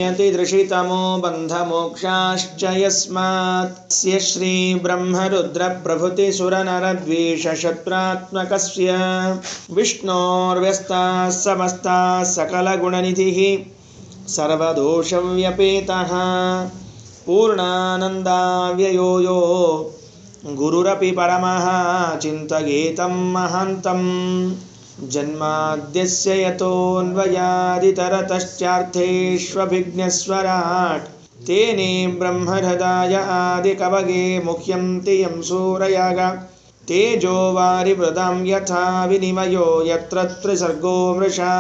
दृशितमो बन्धमोक्षाश्च यस्मात् श्री ब्रह्मरुद्रप्रभृतिसुरनरद्वीषशत्रात्मकस्य विष्णोर्व्यस्ताः समस्ताः सकलगुणनिधिः सर्वदोषव्यपेतः पूर्णानन्दाव्ययो यो गुरुरपि परमः चिन्तयेतं महान्तम् जन्माद्यस्य यतोऽन्वयादितरतश्चार्थेष्वभिज्ञस्वराट् तेने ब्रह्महृदाय आदिकवगे मुह्यन्ति यं सूरयाग तेजो वारिवृदां यथा विनिमयो यत्र त्रिसर्गो मृषा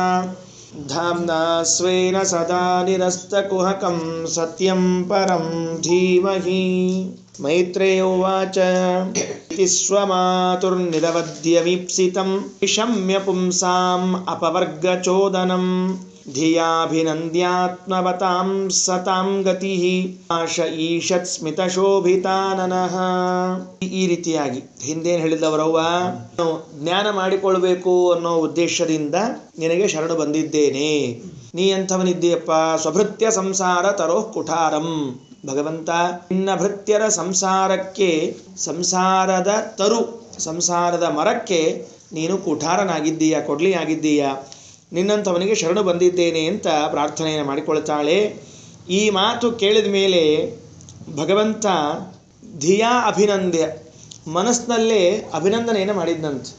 धाम्ना स्वेन सदा निरस्तकुहकं सत्यं परं धीमहि। मैत्रेय उवाच इति स्वमातुर्निरवध्यमीप्सितं विषम्य पुंसाम् अपवर्गचोदनं ಧಿಯಾಭಿನಂದ್ಯಾತ್ಮವತಾಂ ಸತಾಂ ಗತಿಃ ಆಶ ಈಷತ್ ಸ್ಮಿತಶೋಭಿತಾನನಃ. ಈ ರೀತಿಯಾಗಿ ಹಿಂದೇನು ಹೇಳಿದವರವ್ವ, ಜ್ಞಾನ ಮಾಡಿಕೊಳ್ಬೇಕು ಅನ್ನೋ ಉದ್ದೇಶದಿಂದ ನಿನಗೆ ಶರಣು ಬಂದಿದ್ದೇನೆ. ನೀ ಎಂಥವನಿದ್ದೀಯಪ್ಪ? ಸ್ವಭೃತ್ಯ ಸಂಸಾರ ತರೋಃ ಕುಠಾರಂ. ಭಗವಂತ, ನಿನ್ನ ಭೃತ್ಯರ ಸಂಸಾರಕ್ಕೆ, ಸಂಸಾರದ ತರು, ಸಂಸಾರದ ಮರಕ್ಕೆ ನೀನು ಕುಠಾರನಾಗಿದ್ದೀಯ, ಕೊಡ್ಲಿಯಾಗಿದ್ದೀಯ. ನಿನ್ನಂಥವನಿಗೆ ಶರಣು ಬಂದಿದ್ದೇನೆ ಅಂತ ಪ್ರಾರ್ಥನೆಯನ್ನು ಮಾಡಿಕೊಳ್ತಾಳೆ. ಈ ಮಾತು ಕೇಳಿದ ಮೇಲೆ ಭಗವಂತ ಧಿಯಾ ಅಭಿನಂದ್ಯ, ಮನಸ್ಸಿನಲ್ಲೇ ಅಭಿನಂದನೆಯನ್ನು ಮಾಡಿದ್ನಂತೆ.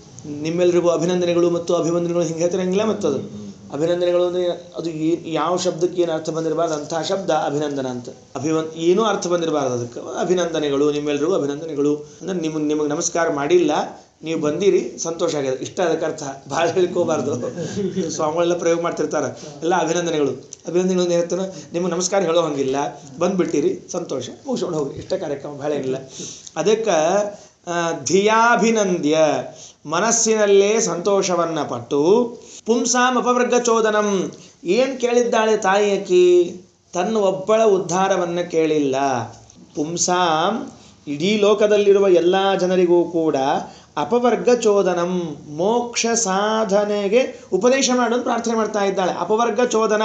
ನಿಮ್ಮೆಲ್ಲರಿಗೂ ಅಭಿನಂದನೆಗಳು ಮತ್ತು ಅಭಿವಂದನೆಗಳು ಹಿಂಗೆ ಹೇಳ್ತಿರಂಗಿಲ್ಲ. ಮತ್ತದು ಅಭಿನಂದನೆಗಳು ಅಂದರೆ ಅದು ಯಾವ ಶಬ್ದಕ್ಕೆ ಏನು ಅರ್ಥ ಬಂದಿರಬಾರ್ದು ಅಂತಹ ಶಬ್ದ ಅಭಿನಂದನ ಅಂತ. ಏನೂ ಅರ್ಥ ಬಂದಿರಬಾರ್ದು ಅದಕ್ಕೆ. ಅಭಿನಂದನೆಗಳು, ನಿಮ್ಮೆಲ್ಲರಿಗೂ ಅಭಿನಂದನೆಗಳು ಅಂದರೆ ನಿಮಗೆ ನಮಸ್ಕಾರ ಮಾಡಿಲ್ಲ, ನೀವು ಬಂದಿರಿ, ಸಂತೋಷ ಆಗಿದೆ, ಇಷ್ಟ. ಅದಕ್ಕೆ ಅರ್ಥ ಭಾಳ ಹೇಳ್ಕೋಬಾರ್ದು. ಸ್ವಾಮಿಗಳೆಲ್ಲ ಪ್ರಯೋಗ ಮಾಡ್ತಿರ್ತಾರೆ, ಎಲ್ಲ ಅಭಿನಂದನೆಗಳು. ಅಭಿನಂದನೆಗಳು ಹೇಳ್ತಾನೆ, ನಿಮಗೆ ನಮಸ್ಕಾರ ಹೇಳೋ ಹಂಗಿಲ್ಲ, ಬಂದುಬಿಟ್ಟಿರಿ, ಸಂತೋಷ, ಮುಗಿಸ್ಕೊಂಡು ಹೋಗಿ, ಇಷ್ಟ ಕಾರ್ಯಕ್ರಮ, ಭಾಳ ಏನಿಲ್ಲ. ಅದಕ್ಕೆ ಧಿಯಾಭಿನಂದ್ಯ, ಮನಸ್ಸಿನಲ್ಲೇ ಸಂತೋಷವನ್ನು ಪಟ್ಟು, ಪುಂಸಾಂ ಅಪವರ್ಗ ಚೋದನಂ, ಏನು ಕೇಳಿದ್ದಾಳೆ ತಾಯಿಯಕಿ? ತನ್ನ ಒಬ್ಬಳ ಉದ್ಧಾರವನ್ನು ಕೇಳಿಲ್ಲ. ಪುಂಸಾಂ, ಇಡೀ ಲೋಕದಲ್ಲಿರುವ ಎಲ್ಲ ಜನರಿಗೂ ಕೂಡ ಅಪವರ್ಗ ಚೋದನಂ, ಮೋಕ್ಷ ಸಾಧನೆಗೆ ಉಪದೇಶ ಮಾಡೋದು ಪ್ರಾರ್ಥನೆ ಮಾಡ್ತಾ ಇದ್ದಾಳೆ. ಅಪವರ್ಗ ಚೋದನ,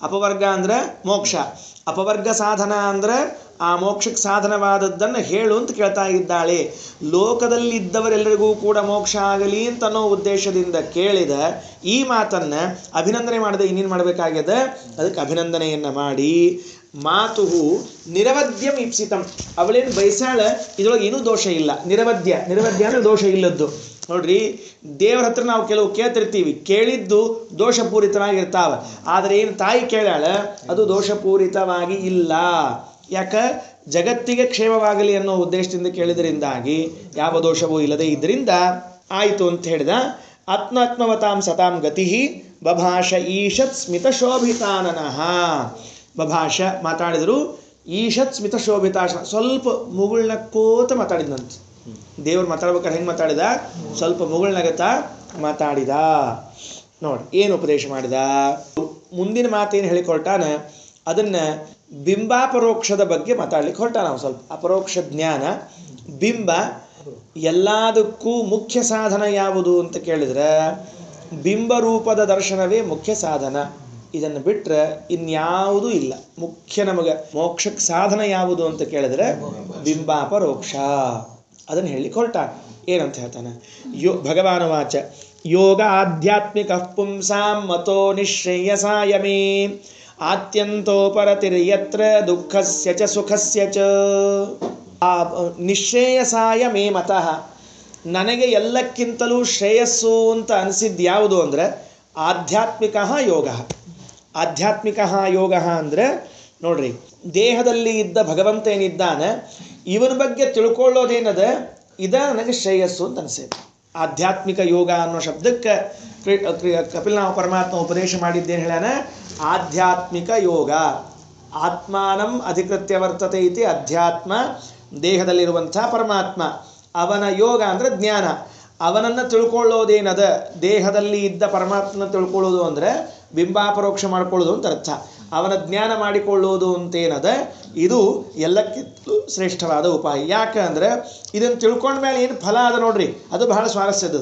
ಅಪವರ್ಗ ಅಂದರೆ ಮೋಕ್ಷ, ಅಪವರ್ಗ ಸಾಧನ ಅಂದರೆ ಆ ಮೋಕ್ಷಕ್ಕೆ ಸಾಧನವಾದದ್ದನ್ನು ಹೇಳು ಅಂತ ಕೇಳ್ತಾ ಇದ್ದಾಳೆ. ಲೋಕದಲ್ಲಿದ್ದವರೆಲ್ಲರಿಗೂ ಕೂಡ ಮೋಕ್ಷ ಆಗಲಿ ಅಂತ ಅನ್ನೋ ಉದ್ದೇಶದಿಂದ ಕೇಳಿದ ಈ ಮಾತನ್ನು ಅಭಿನಂದನೆ ಮಾಡದೆ ಇನ್ನೇನು ಮಾಡಬೇಕಾಗ್ಯದ? ಅದಕ್ಕೆ ಅಭಿನಂದನೆಯನ್ನು ಮಾಡಿ, ಮಾತು ನಿರವದ್ಯಂ ಈಪ್ಸಿತಂ, ಅವಳೇನು ಬಯಸಾಳ, ಇದರೊಳಗೆ ಏನೂ ದೋಷ ಇಲ್ಲ. ನಿರವದ್ಯ, ನಿರವದ್ಯ ಅಂದರೆ ದೋಷ ಇಲ್ಲದ್ದು. ನೋಡ್ರಿ, ದೇವರ ಹತ್ರ ನಾವು ಕೆಲವು ಕೇಳ್ತಿರ್ತೀವಿ, ಕೇಳಿದ್ದು ದೋಷಪೂರಿತವಾಗಿರ್ತಾವೆ. ಆದರೆ ಏನು ತಾಯಿ ಕೇಳಾಳ ಅದು ದೋಷಪೂರಿತವಾಗಿ ಇಲ್ಲ. ಯಾಕೆ? ಜಗತ್ತಿಗೆ ಕ್ಷೇಮವಾಗಲಿ ಅನ್ನೋ ಉದ್ದೇಶದಿಂದ ಕೇಳಿದ್ರಿಂದಾಗಿ ಯಾವ ದೋಷವೂ ಇಲ್ಲದೆ ಇದರಿಂದ ಆಯಿತು ಅಂತ ಹೇಳಿದ. ಆತ್ಮಾತ್ಮವತಾಂ ಸತಾಂ ಗತಿ ಬಭಾಷ ಈಷತ್ ಸ್ಮಿತಶೋಭಿತಾನನಃ. ಬಭಾಷ ಮಾತಾಡಿದರು, ಈಷತ್ ಸ್ಮಿತಶೋಭಿತ, ಸ್ವಲ್ಪ ಮುಗುಳ್ನಕ್ಕೋತ ಮಾತಾಡಿದಂತೆ. ದೇವ್ರು ಮಾತಾಡ್ಬೇಕಾದ್ರೆ ಹೆಂಗೆ ಮಾತಾಡಿದ? ಸ್ವಲ್ಪ ಮುಗುಳ್ನಗತ ಮಾತಾಡಿದ. ನೋಡಿ ಏನು ಉಪದೇಶ ಮಾಡಿದ. ಮುಂದಿನ ಮಾತೇನು ಹೇಳಿಕೊಳ್ತಾನ ಅದನ್ನು ಬಿಂಬಾಪರೋಕ್ಷದ ಬಗ್ಗೆ ಮಾತಾಡ್ಲಿಕ್ಕೆ ಹೊರಟ. ನಾವು ಸ್ವಲ್ಪ ಅಪರೋಕ್ಷ ಜ್ಞಾನ, ಬಿಂಬ, ಎಲ್ಲದಕ್ಕೂ ಮುಖ್ಯ ಸಾಧನ ಯಾವುದು ಅಂತ ಕೇಳಿದ್ರೆ ಬಿಂಬರೂಪದ ದರ್ಶನವೇ ಮುಖ್ಯ ಸಾಧನ. ಇದನ್ನು ಬಿಟ್ಟರೆ ಇನ್ಯಾವುದೂ ಇಲ್ಲ. ಮುಖ್ಯ ನಮಗೆ ಮೋಕ್ಷಕ್ಕೆ ಸಾಧನ ಯಾವುದು ಅಂತ ಕೇಳಿದ್ರೆ ಬಿಂಬಾಪರೋಕ್ಷ. ಅದನ್ನು ಹೇಳಿ ಹೊರಟ. ಏನಂತ ಹೇಳ್ತಾನೆ? ಭಗವಾನುವಾಚ ಯೋಗ ಆಧ್ಯಾತ್ಮಿಕ ಪುಂಸಾಂ ಮತೋ ನಿಶ್ರೇಯಸಾಯ ಮೇ ಆತ್ಯಂತೋಪರತಿರ್ಯತ್ರ ದುಃಖಸ್ಯ ಚ ಸುಖಸ್ಯ ಚ. ನಿಶ್ರೇಯಸಾಯ ಮೇ ಮತಃ, ನನಗೆ ಎಲ್ಲಕ್ಕಿಂತಲೂ ಶ್ರೇಯಸ್ಸು ಅಂತ ಅನಿಸಿದ್ದು ಯಾವುದು ಅಂದರೆ ಆಧ್ಯಾತ್ಮಿಕ ಯೋಗ. ಆಧ್ಯಾತ್ಮಿಕ ಯೋಗ ಅಂದರೆ ನೋಡ್ರಿ, ದೇಹದಲ್ಲಿ ಇದ್ದ ಭಗವಂತ ಏನಿದ್ದಾನೆ ಇವನ ಬಗ್ಗೆ ತಿಳ್ಕೊಳ್ಳೋದೇನದ, ಇದ ನನಗೆ ಶ್ರೇಯಸ್ಸು ಅಂತ ಅನಿಸುತ್ತೆ. ಆಧ್ಯಾತ್ಮಿಕ ಯೋಗ ಅನ್ನೋ ಶಬ್ದಕ್ಕೆ ಕಪಿಲನಾಮ ಪರಮಾತ್ಮ ಉಪದೇಶ ಮಾಡಿದ್ದೇನು ಹೇಳ್ಯಾನ? ಆಧ್ಯಾತ್ಮಿಕ ಯೋಗ. ಆತ್ಮಾನಂ ಅಧಿಕೃತ್ಯ ವರ್ತತೆ ಇತಿ ಅಧ್ಯಾತ್ಮ, ದೇಹದಲ್ಲಿರುವಂಥ ಪರಮಾತ್ಮ. ಅವನ ಯೋಗ ಅಂದರೆ ಜ್ಞಾನ. ಅವನನ್ನು ತಿಳ್ಕೊಳ್ಳೋದೇನದ, ದೇಹದಲ್ಲಿ ಇದ್ದ ಪರಮಾತ್ಮನ ತಿಳ್ಕೊಳ್ಳೋದು ಅಂದರೆ ಬಿಂಬಾಪರೋಕ್ಷ ಮಾಡಿಕೊಳ್ಳೋದು ಅಂತ ಅರ್ಥ. ಅವನ ಜ್ಞಾನ ಮಾಡಿಕೊಳ್ಳೋದು ಅಂತೇನದ, ಇದು ಎಲ್ಲಕ್ಕಿಂತಲೂ ಶ್ರೇಷ್ಠವಾದ ಉಪಾಯ. ಯಾಕೆ ಅಂದರೆ ಇದನ್ನು ತಿಳ್ಕೊಂಡ ಮೇಲೆ ಏನು ಫಲ ಅದ ನೋಡ್ರಿ, ಅದು ಬಹಳ ಸ್ವಾರಸ್ಯದ.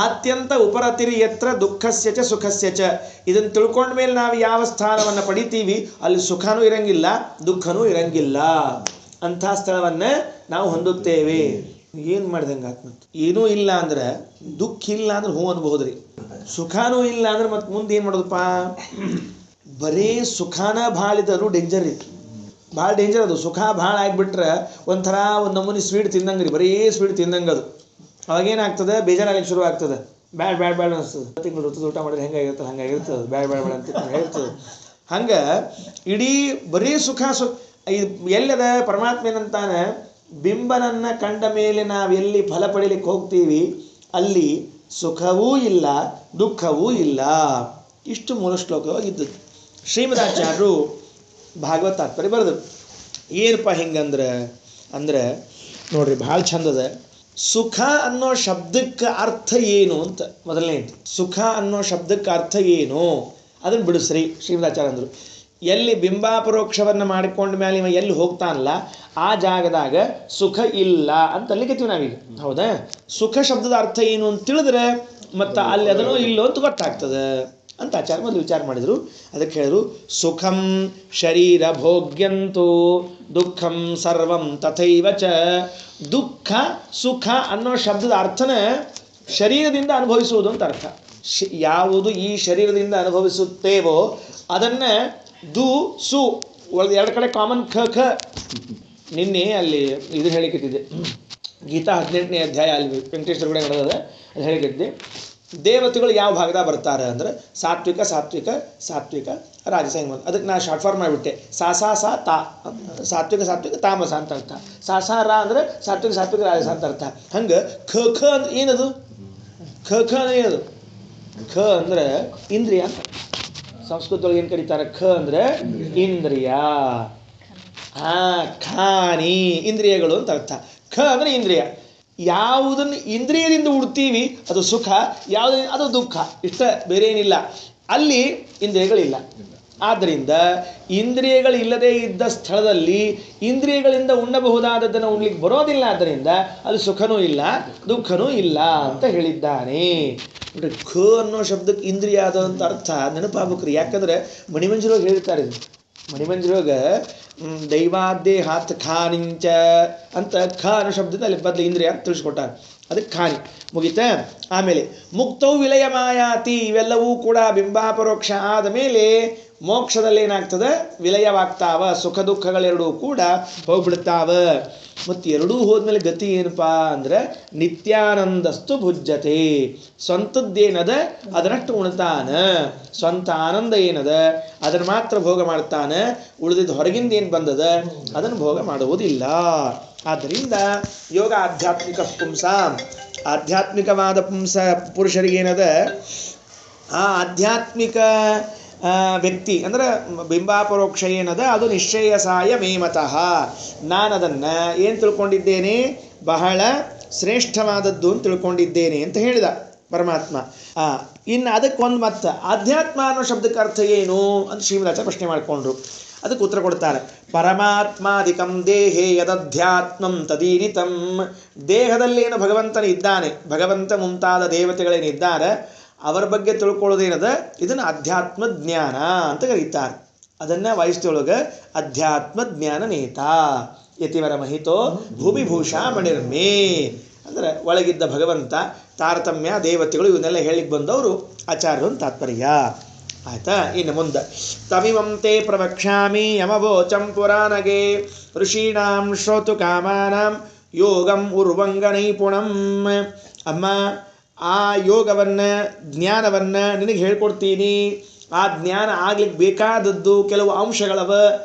ಆತ್ಯಂತ ಉಪರತಿರಿ ಯತ್ರ ದುಃಖಸ್ಯ ಚ ಸುಖಸ್ಯ ಚ. ಇದನ್ನು ತಿಳ್ಕೊಂಡ ಮೇಲೆ ನಾವು ಯಾವ ಸ್ಥಾನವನ್ನು ಪಡಿತೀವಿ ಅಲ್ಲಿ ಸುಖನೂ ಇರಂಗಿಲ್ಲ ದುಃಖನೂ ಇರಂಗಿಲ್ಲ. ಅಂಥ ಸ್ಥಳವನ್ನು ನಾವು ಹೊಂದುತ್ತೇವೆ. ಏನು ಮಾಡಿದಂಗೆ ಆತ್ಮತ್ ಏನೂ ಇಲ್ಲ ಅಂದ್ರೆ ದುಃಖ ಇಲ್ಲ ಅಂದ್ರೆ ಹೂ ಅನ್ಬಹುದ್ರಿ. ಸುಖನೂ ಇಲ್ಲ ಅಂದ್ರೆ ಮತ್ತೆ ಮುಂದೆ ಏನು ಮಾಡೋದಪ್ಪ? ಬರೀ ಸುಖಾನ ಭಾಳ ಇದ್ದರೂ ಡೇಂಜರ್ ಇತ್ತು, ಭಾಳ ಡೇಂಜರ್ ಅದು. ಸುಖ ಭಾಳ ಆಗಿಬಿಟ್ರೆ ಒಂಥರ ಒಂದು ನಮೂನಿ ಸ್ವೀಟ್ ತಿಂದಂಗೆ ರೀ, ಬರೀ ಸ್ವೀಟ್ ತಿಂದಂಗೆ ಅದು. ಅವಾಗೇನಾಗ್ತದೆ? ಬೇಜಾರಾಗಲಿಕ್ಕೆ ಶುರು ಆಗ್ತದೆ. ಬ್ಯಾಡ್ ಬ್ಯಾಡ್ ಬ್ಯಾಡ್ ಅನಿಸ್ತದೆ. ತಿಂಗಳು ಊಟ ಮಾಡಿದ್ರೆ ಹೆಂಗಾಗಿರ್ತದೆ ಹಂಗಾಗಿರ್ತದೆ, ಬ್ಯಾಡ್ ಬ್ಯಾಡ್ ಬ್ಯಾಡ್ ಅಂತ ಹೇಳ್ತದೆ. ಹಂಗೆ ಇಡೀ ಬರೀ ಸುಖ ಇದು ಎಲ್ಲದ ಪರಮಾತ್ಮ ಏನಂತಾನೆ? ಬಿಂಬನನ್ನು ಕಂಡ ಮೇಲೆ ನಾವೆಲ್ಲಿ ಫಲ ಪಡೀಲಿಕ್ಕೆ ಹೋಗ್ತೀವಿ ಅಲ್ಲಿ ಸುಖವೂ ಇಲ್ಲ ದುಃಖವೂ ಇಲ್ಲ. ಇಷ್ಟು ಮೂಲ ಶ್ಲೋಕವಾಗಿದ್ದದ್ದು. ಶ್ರೀಮದಾಚಾರ್ಯರು ಭಾಗವತ ತಾತ್ಪರ್ಯ ಬರೆದರು. ಏನಪ್ಪ ಹಿಂಗಂದ್ರೆ ನೋಡ್ರಿ ಭಾಳ ಚಂದದ. ಸುಖ ಅನ್ನೋ ಶಬ್ದಕ್ಕೆ ಅರ್ಥ ಏನು ಅಂತ ಮೊದಲನೇ ಸುಖ ಅನ್ನೋ ಶಬ್ದಕ್ಕೆ ಅರ್ಥ ಏನು ಅದನ್ನು ಬಿಡಿಸ್ರಿ. ಶ್ರೀಮದಾಚಾರ್ಯ ಅಂದರು, ಎಲ್ಲಿ ಬಿಂಬಾಪರೋಕ್ಷವನ್ನು ಮಾಡಿಕೊಂಡ ಮೇಲೆ ಇವ ಎಲ್ಲಿ ಹೋಗ್ತಾನಲ್ಲ ಆ ಜಾಗದಾಗ ಸುಖ ಇಲ್ಲ ಅಂತ ಅಲ್ಲಿಗೆತ್ತೀವಿ ನಾವೀಗ. ಹೌದಾ? ಸುಖ ಶಬ್ದದ ಅರ್ಥ ಏನು ಅಂತ ತಿಳಿದ್ರೆ ಮತ್ತು ಅಲ್ಲಿ ಅದನ್ನೋ ಇಲ್ಲೋ ಅಂತ ಗೊತ್ತಾಗ್ತದೆ ಅಂತ ಆಚಾರ್ಯ ಮೊದಲು ವಿಚಾರ ಮಾಡಿದರು. ಅದಕ್ಕೆ ಹೇಳಿದ್ರು, ಸುಖಂ ಶರೀರ ಭೋಗ್ಯಂತೂ ದುಃಖಂ ಸರ್ವಂ ತಥೈವ ಚ. ದುಃಖ ಸುಖ ಅನ್ನೋ ಶಬ್ದದ ಅರ್ಥನ ಶರೀರದಿಂದ ಅನುಭವಿಸುವುದು ಅಂತ ಅರ್ಥ. ಯಾವುದು ಈ ಶರೀರದಿಂದ ಅನುಭವಿಸುತ್ತೇವೋ ಅದನ್ನು ದು ಸು ಎರಡು ಕಡೆ ಕಾಮನ್ ಖ. ನಿನ್ನೆ ಅಲ್ಲಿ ಇದು ಹೇಳಿಕತ್ತಿದ್ದೆ, ಗೀತಾ 18ನೇ ಅಧ್ಯಾಯ ಅಲ್ಲಿ ವೆಂಕಟೇಶ್ವರ ಕೂಡ ನಡೆದ ಅದು ಹೇಳಿಕತ್ತಿದ್ದೆ. ದೇವತೆಗಳು ಯಾವ ಭಾಗದಾಗ ಬರ್ತಾರೆ ಅಂದ್ರೆ ಸಾತ್ವಿಕ ಸಾತ್ವಿಕ ಸಾತ್ವಿಕ ರಾಜಸ ಹಿಂಗೆ. ಅದಕ್ಕೆ ನಾನು ಶಾರ್ಟ್ ಫಾರ್ಮ್ ಮಾಡಿಬಿಟ್ಟೆ. ಸಾ ತಾ ಸಾತ್ವಿಕ ಸಾತ್ವಿಕ ತಾಮಸ ಅಂತ ಅರ್ಥ. ಸಾ ರಾ ಅಂದ್ರೆ ಸಾತ್ವಿಕ ಸಾತ್ವಿಕ ರಾಜಸ ಅಂತ ಅರ್ಥ. ಹಂಗೆ ಖ ಅಂದ್ರೆ ಏನದು? ಖ ಅಂದ್ರೆ ಏನದು? ಖ ಅಂದ್ರೆ ಇಂದ್ರಿಯ ಅಂತ. ಸಂಸ್ಕೃತದೊಳಗೆ ಏನು ಕರೀತಾರೆ? ಖ ಅಂದ್ರೆ ಇಂದ್ರಿಯ. ಖಾನಿ ಇಂದ್ರಿಯಗಳು ಅಂತ ಅರ್ಥ. ಖ ಅಂದ್ರೆ ಇಂದ್ರಿಯ. ಯಾವುದನ್ನು ಇಂದ್ರಿಯದಿಂದ ಉಡ್ತೀವಿ ಅದು ಸುಖ, ಯಾವುದು ಅದು ದುಃಖ. ಇಷ್ಟ, ಬೇರೆ ಏನಿಲ್ಲ. ಅಲ್ಲಿ ಇಂದ್ರಿಯಗಳಿಲ್ಲ. ಆದ್ದರಿಂದ ಇಂದ್ರಿಯಗಳಿಲ್ಲದೆ ಇದ್ದ ಸ್ಥಳದಲ್ಲಿ ಇಂದ್ರಿಯಗಳಿಂದ ಉಣ್ಣಬಹುದಾದದ್ದನ್ನು ಉಣ್ಲಿಕ್ಕೆ ಬರೋದಿಲ್ಲ. ಆದ್ದರಿಂದ ಅಲ್ಲಿ ಸುಖನೂ ಇಲ್ಲ ದುಃಖನೂ ಇಲ್ಲ ಅಂತ ಹೇಳಿದ್ದಾನೆ. ನೋಡಿ, ಖ ಅನ್ನೋ ಶಬ್ದಕ್ಕೆ ಇಂದ್ರಿಯ ಆದಂಥ ಅರ್ಥ ನೆನಪಾಗ್ಬೇಕ್ರಿ. ಯಾಕಂದ್ರೆ ಮಣಿಮಂಜರೋಗ ಹೇಳ್ತಾರೆ. ಮಣಿಮಂಜರೋಗ ದೈವಾದೇಹಾತ್ ಖಾನಿಂಚ ಅಂತ ಖ ಅನ್ನೋ ಶಬ್ದದ ಅಲ್ಲಿ ಬದಲು ಇಂದ್ರಿಯ ಅಂತ ತಿಳಿಸ್ಕೊಟ್ಟಾರೆ. ಅದಕ್ಕೆ ಖಾನಿ ಮುಗಿತಾ. ಆಮೇಲೆ ಮುಕ್ತವು ವಿಲಯ ಮಾಯಾತಿ. ಇವೆಲ್ಲವೂ ಕೂಡ ಬಿಂಬಾಪರೋಕ್ಷ ಆದ ಮೇಲೆ ಮೋಕ್ಷದಲ್ಲಿ ಏನಾಗ್ತದೆ? ವಿಲಯವಾಗ್ತಾವ. ಸುಖ ದುಃಖಗಳೆರಡೂ ಕೂಡ ಹೋಗ್ಬಿಡ್ತಾವ. ಮತ್ತು ಎರಡೂ ಹೋದ್ಮೇಲೆ ಗತಿ ಏನಪ್ಪ ಅಂದ್ರೆ ನಿತ್ಯಾನಂದಸ್ತು ಭುಜ್ಯತೆ. ಸ್ವಂತದ್ದೇನದ ಅದನ್ನಷ್ಟು ಉಣ್ತಾನ. ಸ್ವಂತ ಆನಂದ ಏನದ ಅದನ್ನು ಮಾತ್ರ ಭೋಗ ಮಾಡ್ತಾನ. ಉಳಿದಿದ್ದು ಹೊರಗಿಂದ ಏನು ಬಂದದ ಅದನ್ನು ಭೋಗ ಮಾಡುವುದಿಲ್ಲ. ಆದ್ದರಿಂದ ಯೋಗ ಆಧ್ಯಾತ್ಮಿಕ ಪುಂಸಾಂ, ಆಧ್ಯಾತ್ಮಿಕವಾದ ಪುರುಷರಿಗೇನದ ಆ ಆಧ್ಯಾತ್ಮಿಕ ವ್ಯಕ್ತಿ ಅಂದರೆ ಬಿಂಬಾಪರೋಕ್ಷ ಏನದ ಅದು ನಿಶ್ಚಯಸಾಯ ಮೇಮತಃ. ನಾನದನ್ನು ಏನು ತಿಳ್ಕೊಂಡಿದ್ದೇನೆ? ಬಹಳ ಶ್ರೇಷ್ಠವಾದದ್ದು ಅಂತ ತಿಳ್ಕೊಂಡಿದ್ದೇನೆ ಅಂತ ಹೇಳಿದ ಪರಮಾತ್ಮ. ಇನ್ನು ಅದಕ್ಕೊಂದು ಮತ್ತೆ ಆಧ್ಯಾತ್ಮ ಅನ್ನೋ ಶಬ್ದಕ್ಕೆ ಅರ್ಥ ಏನು ಅಂತ ಶ್ರೀಮದಾಚಾರ್ಯ ಪ್ರಶ್ನೆ ಮಾಡಿಕೊಂಡ್ರು. ಅದಕ್ಕೆ ಉತ್ತರ ಕೊಡ್ತಾರೆ. ಪರಮಾತ್ಮಾಧಿಕಂ ದೇಹೇ ಯದಧ್ಯಾತ್ಮಂ ತದೀರಿತಂ. ದೇಹದಲ್ಲೇನು ಭಗವಂತನಿದ್ದಾನೆ, ಭಗವಂತ ಮುಂತಾದ ದೇವತೆಗಳೇನಿದ್ದಾರೆ ಅವರ ಬಗ್ಗೆ ತಿಳ್ಕೊಳ್ಳೋದೇನದ ಇದನ್ನು ಅಧ್ಯಾತ್ಮ ಜ್ಞಾನ ಅಂತ ಕರೀತಾರೆ. ಅದನ್ನು ವಾಯುಸ್ಥಿತಿಯೊಳಗೆ ಅಧ್ಯಾತ್ಮ ಜ್ಞಾನ ನೇತ ಯತಿವರ ಮಹಿತೋ ಭೂಮಿಭೂಷಾ ಮಣಿರ್ಮೇ ಅಂದರೆ ಒಳಗಿದ್ದ ಭಗವಂತ, ತಾರತಮ್ಯ, ದೇವತೆಗಳು ಇವನ್ನೆಲ್ಲ ಹೇಳಿಕ್ಕೆ ಬಂದವರು ಆಚಾರ್ಯರು ಅಂತ ತಾತ್ಪರ್ಯ. ಆಯ್ತಾ? ಇನ್ನು ಮುಂದೆ ತಮಿಮಂತೆ ಪ್ರವಕ್ಷ್ಯಾಮಿ ಯಮವೋಚಂ ಪುರಾಣಗೆ ಋಷೀಣಾಂ ಶ್ರೋತು ಕಾಮಾನಾಂ ಯೋಗಂ ಉರ್ವಂಗ ನೈಪುಣಂ. ಅಮ್ಮ, ಆ ಯೋಗವನ್ನು ಜ್ಞಾನವನ್ನು ನಿನಗೆ ಹೇಳ್ಕೊಡ್ತೀನಿ. ಆ ಜ್ಞಾನ ಆಗ್ಲಿಕ್ಕೆ ಬೇಕಾದದ್ದು ಕೆಲವು ಅಂಶಗಳವ,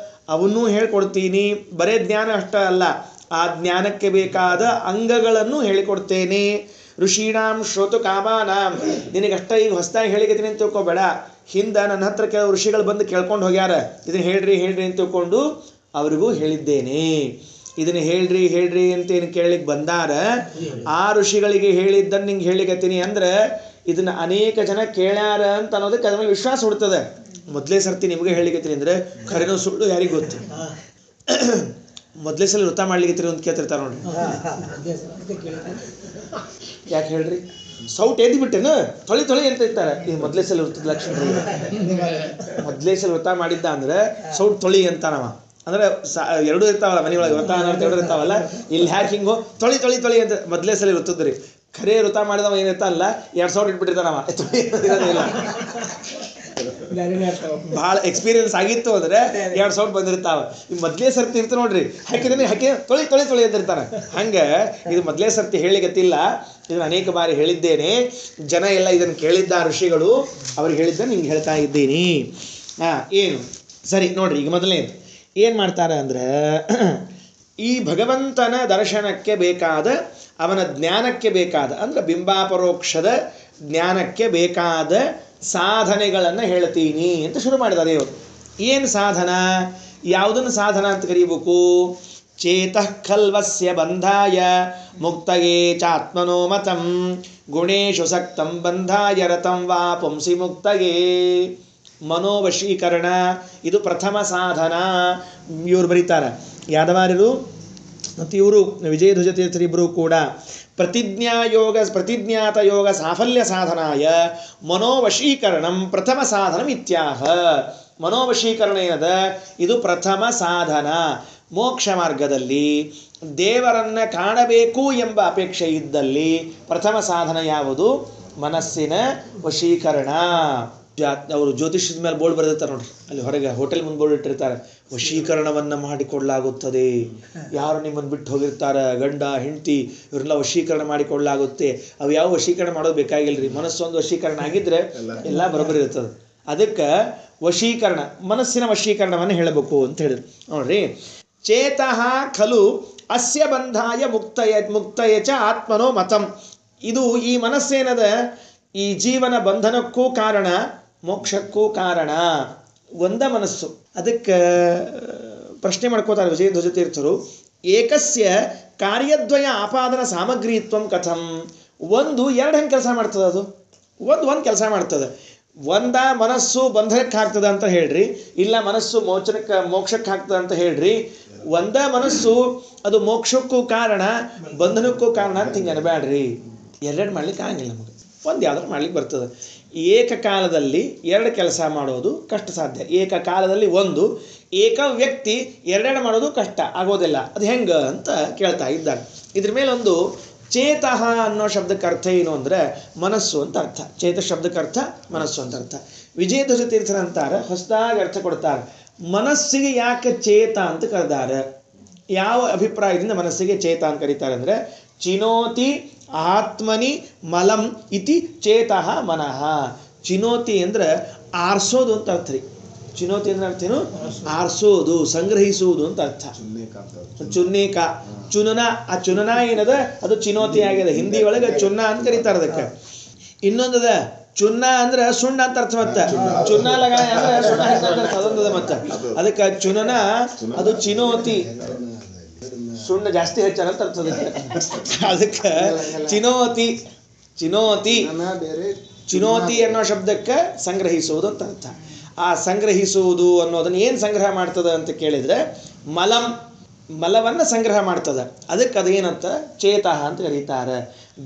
ಅವನ್ನೂ ಹೇಳ್ಕೊಡ್ತೀನಿ. ಬರೇ ಜ್ಞಾನ ಅಷ್ಟೇ ಅಲ್ಲ, ಆ ಜ್ಞಾನಕ್ಕೆ ಬೇಕಾದ ಅಂಗಗಳನ್ನು ಹೇಳಿಕೊಡ್ತೇನೆ. ಋಷೀಣಾಂ ಶ್ರೋತು ಕಾಮಾನಾಂ. ನಿನಗಷ್ಟ ಈಗ ಹೊಸದಾಗಿ ಹೇಳಿಕತ್ತೀನಿ ಅಂತ ತಿಳ್ಕೊಬೇಡ. ಹಿಂದೆ ನನ್ನ ಹತ್ರ ಕೆಲವು ಋಷಿಗಳು ಬಂದು ಕೇಳ್ಕೊಂಡು ಹೋಗ್ಯಾರ, ಇದನ್ನು ಹೇಳ್ರಿ ಅಂತ ತಿಳ್ಕೊಂಡು ಅವರಿಗೂ ಹೇಳಿದ್ದೇನೆ. ಇದನ್ನು ಹೇಳ್ರಿ ಅಂತೇನು ಕೇಳಲಿಕ್ಕೆ ಬಂದಾರ, ಆ ಋಷಿಗಳಿಗೆ ಹೇಳಿದ್ದನ್ನು ನಿಂಗೆ ಹೇಳಿಕತ್ತೀನಿ ಅಂದ್ರೆ ಇದನ್ನು ಅನೇಕ ಜನ ಕೇಳ್ಯಾರ ಅಂತ ಅನ್ನೋದಕ್ಕೆ ಅದ್ರ ಮೇಲೆ ವಿಶ್ವಾಸ ಹುಡ್ತದೆ. ಮೊದಲೇ ಸರ್ತಿ ನಿಮಗೆ ಹೇಳಿಕತ್ತೀನಿ ಅಂದರೆ ಖರೇನೋ ಸುಳ್ಳು ಯಾರಿಗೆ ಗೊತ್ತು. ಮೊದಲೇ ಸಲ ವೃತ್ತ ಮಾಡ್ಲಿಕ್ಕೆ ಅಂತ ಕೇಳ್ತಿರ್ತಾರೆ ನೋಡ್ರಿ. ಯಾಕೆ ಹೇಳ್ರಿ? ಸೌಟ್ ಎದ್ದು ಬಿಟ್ಟೇನು ತೊಳಿ ತೊಳಿ ಅಂತ ಇರ್ತಾರೆ. ಇದು ಮೊದಲೇ ಸಲ ಇರ್ತದ ಲಕ್ಷಣ. ಮೊದಲೇ ಸಲ ವ್ರತ ಮಾಡಿದ್ದ ಅಂದ್ರೆ ಸೌಟ್ ತೊಳಿ ಅಂತಾನವ. ಅಂದ್ರೆ ಎರಡು ಇರ್ತಾವಲ್ಲ ಮನೆಯೊಳಗೆ, ವ್ರತ ಎರಡು ಇರ್ತಾವಲ್ಲ, ಇಲ್ಲಿ ಹ್ಯಾಕ್ ಹಿಂಗು ತೊಳಿ ತೊಳಿ ತೊಳಿ ಅಂತ ಮೊದಲೇ ಸಲ ಇರ್ತದ್ರಿ. ಖರೇ ವ್ರತ ಮಾಡಿದವ ಏನಿರ್ತಾನಲ್ಲ 2 ಸೌಟ್ ಇಟ್ಬಿಟ್ಟಿರ್ತಾನವ, ಇರೋದಿಲ್ಲ. ಭಾಳ ಎಕ್ಸ್ಪೀರಿಯನ್ಸ್ ಆಗಿತ್ತು ಅಂದ್ರೆ 2 ಸೌಟ್ ಬಂದಿರ್ತಾವ. ಈ ಮೊದಲೇ ಸರ್ತಿ ಇರ್ತ ನೋಡ್ರಿ, ಹಾಕಿದ್ರೆ ಹಾಕಿ ತೊಳಿ ತೊಳಿ ತೊಳಿ ಅಂತಿರ್ತಾನೆ. ಹಂಗೆ ಇದು ಮೊದಲೇ ಸರ್ತಿ ಹೇಳಿಗತ್ತಿಲ್ಲ, ಇದನ್ನು ಅನೇಕ ಬಾರಿ ಹೇಳಿದ್ದೇನೆ. ಜನ ಎಲ್ಲ ಇದನ್ನು ಕೇಳಿದ್ದ ಋಷಿಗಳು, ಅವ್ರಿಗೆ ಹೇಳಿದ್ದನ್ನು ನಿಂಗೆ ಹೇಳ್ತಾ ಇದ್ದೀನಿ. ಏನು ಸರಿ ನೋಡ್ರಿ. ಈಗ ಮೊದಲನೇ ಏನು ಮಾಡ್ತಾರೆ ಅಂದರೆ, ಈ ಭಗವಂತನ ದರ್ಶನಕ್ಕೆ ಬೇಕಾದ, ಅವನ ಜ್ಞಾನಕ್ಕೆ ಬೇಕಾದ, ಅಂದರೆ ಬಿಂಬಾಪರೋಕ್ಷದ ಜ್ಞಾನಕ್ಕೆ ಬೇಕಾದ ಸಾಧನೆಗಳನ್ನು ಹೇಳ್ತೀನಿ ಅಂತ ಶುರು ಮಾಡಿದ ದೇವರು. ಏನು ಸಾಧನ, ಯಾವುದನ್ನು ಸಾಧನ ಅಂತ ಕರೀಬೇಕು? ಚೇತಃ ಖಲ್ವಸ್ಯ ಬಂಧಾಯ ಮುಕ್ತಯೇ ಚಾತ್ಮನೋ ಮತಂ ಗುಣೇಶು ಸಕ್ತಂ ಬಂಧಾಯ ರತಂ ವಾ ಪುಂಸಿ ಮುಕ್ತಯೇ. ಮನೋವಶೀಕರಣ ಇದು ಪ್ರಥಮ ಸಾಧನ. ಇವರು ಬರೀತಾರೆ ಯಾದವಾರ್ಯರು ಮತ್ತು ಇವರು ವಿಜಯಧ್ವಜ ತೀರ್ಥರಿಬ್ಬರು ಕೂಡ ಪ್ರತಿಜ್ಞಾತ ಯೋಗ ಸಾಫಲ್ಯ ಸಾಧನಾಯ ಮನೋವಶೀಕರಣಂ ಪ್ರಥಮ ಸಾಧನ ಇತ್ಯಾಹ. ಮನೋವಶೀಕರಣ ಏನದ, ಇದು ಪ್ರಥಮ ಸಾಧನ. ಮೋಕ್ಷ ಮಾರ್ಗದಲ್ಲಿ ದೇವರನ್ನು ಕಾಣಬೇಕು ಎಂಬ ಅಪೇಕ್ಷೆ ಇದ್ದಲ್ಲಿ ಪ್ರಥಮ ಸಾಧನ ಯಾವುದು? ಮನಸ್ಸಿನ ವಶೀಕರಣ. ಅವರು ಜ್ಯೋತಿಷ್ಯದ ಮೇಲೆ ಬೋರ್ಡ್ ಬರೆದಿರ್ತಾರೆ ನೋಡ್ರಿ, ಅಲ್ಲಿ ಹೊರಗೆ ಹೋಟೆಲ್ ಮುಂದೆ ಬೋರ್ಡ್ ಇಟ್ಟಿರ್ತಾರೆ, ವಶೀಕರಣವನ್ನು ಮಾಡಿಕೊಳ್ಳಲಾಗುತ್ತದೆ. ಯಾರು ನಿಮ್ಮನ್ನು ಬಿಟ್ಟು ಹೋಗಿರ್ತಾರೆ, ಗಂಡ ಹೆಂಡತಿ, ಇವ್ರನ್ನೆಲ್ಲ ವಶೀಕರಣ ಮಾಡಿಕೊಳ್ಳಲಾಗುತ್ತೆ. ಅವು ಯಾವ ವಶೀಕರಣ ಮಾಡೋದು ಬೇಕಾಗಿಲ್ರಿ, ಮನಸ್ಸೊಂದು ವಶೀಕರಣ ಆಗಿದ್ರೆ ಎಲ್ಲ ಬರೋಬ್ಬರಿ ಇರ್ತದೆ. ಅದಕ್ಕೆ ವಶೀಕರಣ, ಮನಸ್ಸಿನ ವಶೀಕರಣವನ್ನು ಹೇಳಬೇಕು ಅಂತ ಹೇಳಿದ್ರು ನೋಡ್ರಿ. ಚೇತಃ ಖಲು ಅಸ್ಯ ಬಂಧಾಯ ಮುಕ್ತಯ ಚ ಆತ್ಮನೋ ಮತಂ. ಇದು ಈ ಮನಸ್ಸೇನದ ಈ ಜೀವನ ಬಂಧನಕ್ಕೂ ಕಾರಣ, ಮೋಕ್ಷಕ್ಕೂ ಕಾರಣ. ಒಂದ ಮನಸ್ಸು. ಅದಕ್ಕೆ ಪ್ರಶ್ನೆ ಮಾಡ್ಕೋತಾರೆ ವಿಜಯಧ್ವಜ ತೀರ್ಥರು, ಏಕಸ್ಯ ಕಾರ್ಯದ್ವಯ ಆಪಾದನ ಸಾಮಗ್ರಿತ್ವಂ ಕಥಂ. ಒಂದು ಎರಡು ಹೆಂಗೆ ಕೆಲಸ ಮಾಡ್ತದೆ? ಅದು ಒಂದು ಕೆಲಸ ಮಾಡ್ತದೆ. ಒಂದ ಮನಸ್ಸು ಬಂಧನಕ್ಕೆ ಹಾಕ್ತದೆ ಅಂತ ಹೇಳ್ರಿ, ಇಲ್ಲ ಮನಸ್ಸು ಮೋಕ್ಷಕ್ಕೆ ಹಾಕ್ತದೆ ಅಂತ ಹೇಳ್ರಿ. ಒಂದ ಮನಸ್ಸು ಅದು ಮೋಕ್ಷಕ್ಕೂ ಕಾರಣ ಬಂಧನಕ್ಕೂ ಕಾರಣ ಅಂತ ಹಿಂಗೆ ಅನ್ಬ್ಯಾಡ್ರಿ. ಎರಡೆರಡು ಮಾಡ್ಲಿಕ್ಕೆ ಆಗಂಗಿಲ್ಲ ನಮಗೆ, ಒಂದು ಯಾವ್ದಾರು ಮಾಡ್ಲಿಕ್ಕೆ ಬರ್ತದೆ. ಏಕಕಾಲದಲ್ಲಿ ಎರಡು ಕೆಲಸ ಮಾಡೋದು ಕಷ್ಟ ಸಾಧ್ಯ. ಏಕಕಾಲದಲ್ಲಿ ಒಂದು ಏಕ ವ್ಯಕ್ತಿ ಎರಡೆರಡು ಮಾಡೋದು ಕಷ್ಟ ಆಗೋದಿಲ್ಲ. ಅದು ಹೆಂಗೆ ಅಂತ ಕೇಳ್ತಾ ಇದ್ದಾರೆ. ಇದ್ರ ಮೇಲೆ ಒಂದು ಚೇತಃ ಅನ್ನೋ ಶಬ್ದಕ್ಕೆ ಅರ್ಥ ಏನು ಅಂದರೆ ಮನಸ್ಸು ಅಂತ ಅರ್ಥ. ಚೇತ ಶಬ್ದಕ್ಕೆ ಅರ್ಥ ಮನಸ್ಸು ಅಂತ ಅರ್ಥ. ವಿಜಯಧ್ವಜ ತೀರ್ಥರ ಅಂತಾರೆ, ಹೊಸದಾಗಿ ಅರ್ಥ ಕೊಡ್ತಾರೆ. ಮನಸ್ಸಿಗೆ ಯಾಕೆ ಚೇತ ಅಂತ ಕರೆದಾರೆ? ಯಾವ ಅಭಿಪ್ರಾಯದಿಂದ ಮನಸ್ಸಿಗೆ ಚೇತ ಅಂತ ಕರೀತಾರೆ ಅಂದರೆ, ಚಿನೋತಿ ಆತ್ಮನಿ ಮಲಂ ಇತಿ ಚೇತಃ ಮನಃ. ಚಿನೋತಿ ಅಂದ್ರೆ ಆರಿಸೋದು ಅಂತ ಅರ್ಥ ರೀ. ಚಿನೋತಿ ಅಂದ್ರೆ ಅರ್ಥ ಏನು? ಆರಿಸೋದು, ಸಂಗ್ರಹಿಸುವುದು ಅಂತ ಅರ್ಥ. ಚುನ್ನೇಕ ಚುನನ, ಆ ಚುನನ ಏನದ ಅದು ಚಿನೋತಿ ಆಗಿದೆ. ಹಿಂದಿ ಒಳಗೆ ಚುನ್ನ ಅಂತ ಕರೀತಾರೆ ಅದಕ್ಕೆ. ಇನ್ನೊಂದದ ಚುನ್ನ ಅಂದ್ರೆ ಸುಣ್ಣ ಅಂತ ಅರ್ಥ. ಮತ್ತೆ ಚುನ್ನ ಲಗಾಯ ಅಂದ್ರೆ ಸುಣ್ಣ ಅಂತ ಅದೊಂದದ. ಮತ್ತೆ ಅದಕ್ಕೆ ಚುನನ ಅದು ಚಿನೋತಿ, ಸುಣ್ಣ ಜಾಸ್ತಿ ಹೆಚ್ಚಾನಂತ ಅರ್ಥ ಅದಕ್ಕೆ. ಅದಕ್ಕೆ ಚಿನೋತಿ ಚಿನೋತಿ ಚಿನೋತಿ ಅನ್ನೋ ಶಬ್ದಕ್ಕೆ ಸಂಗ್ರಹಿಸುವುದು ಅಂತ ಅರ್ಥ. ಆ ಸಂಗ್ರಹಿಸುವುದು ಅನ್ನೋದನ್ನು ಏನು ಸಂಗ್ರಹ ಮಾಡ್ತದೆ ಅಂತ ಕೇಳಿದರೆ, ಮಲವನ್ನು ಸಂಗ್ರಹ ಮಾಡ್ತದೆ. ಅದಕ್ಕೆ ಅದೇನಂತ ಚೇತಃ ಅಂತ ಕರೀತಾರೆ.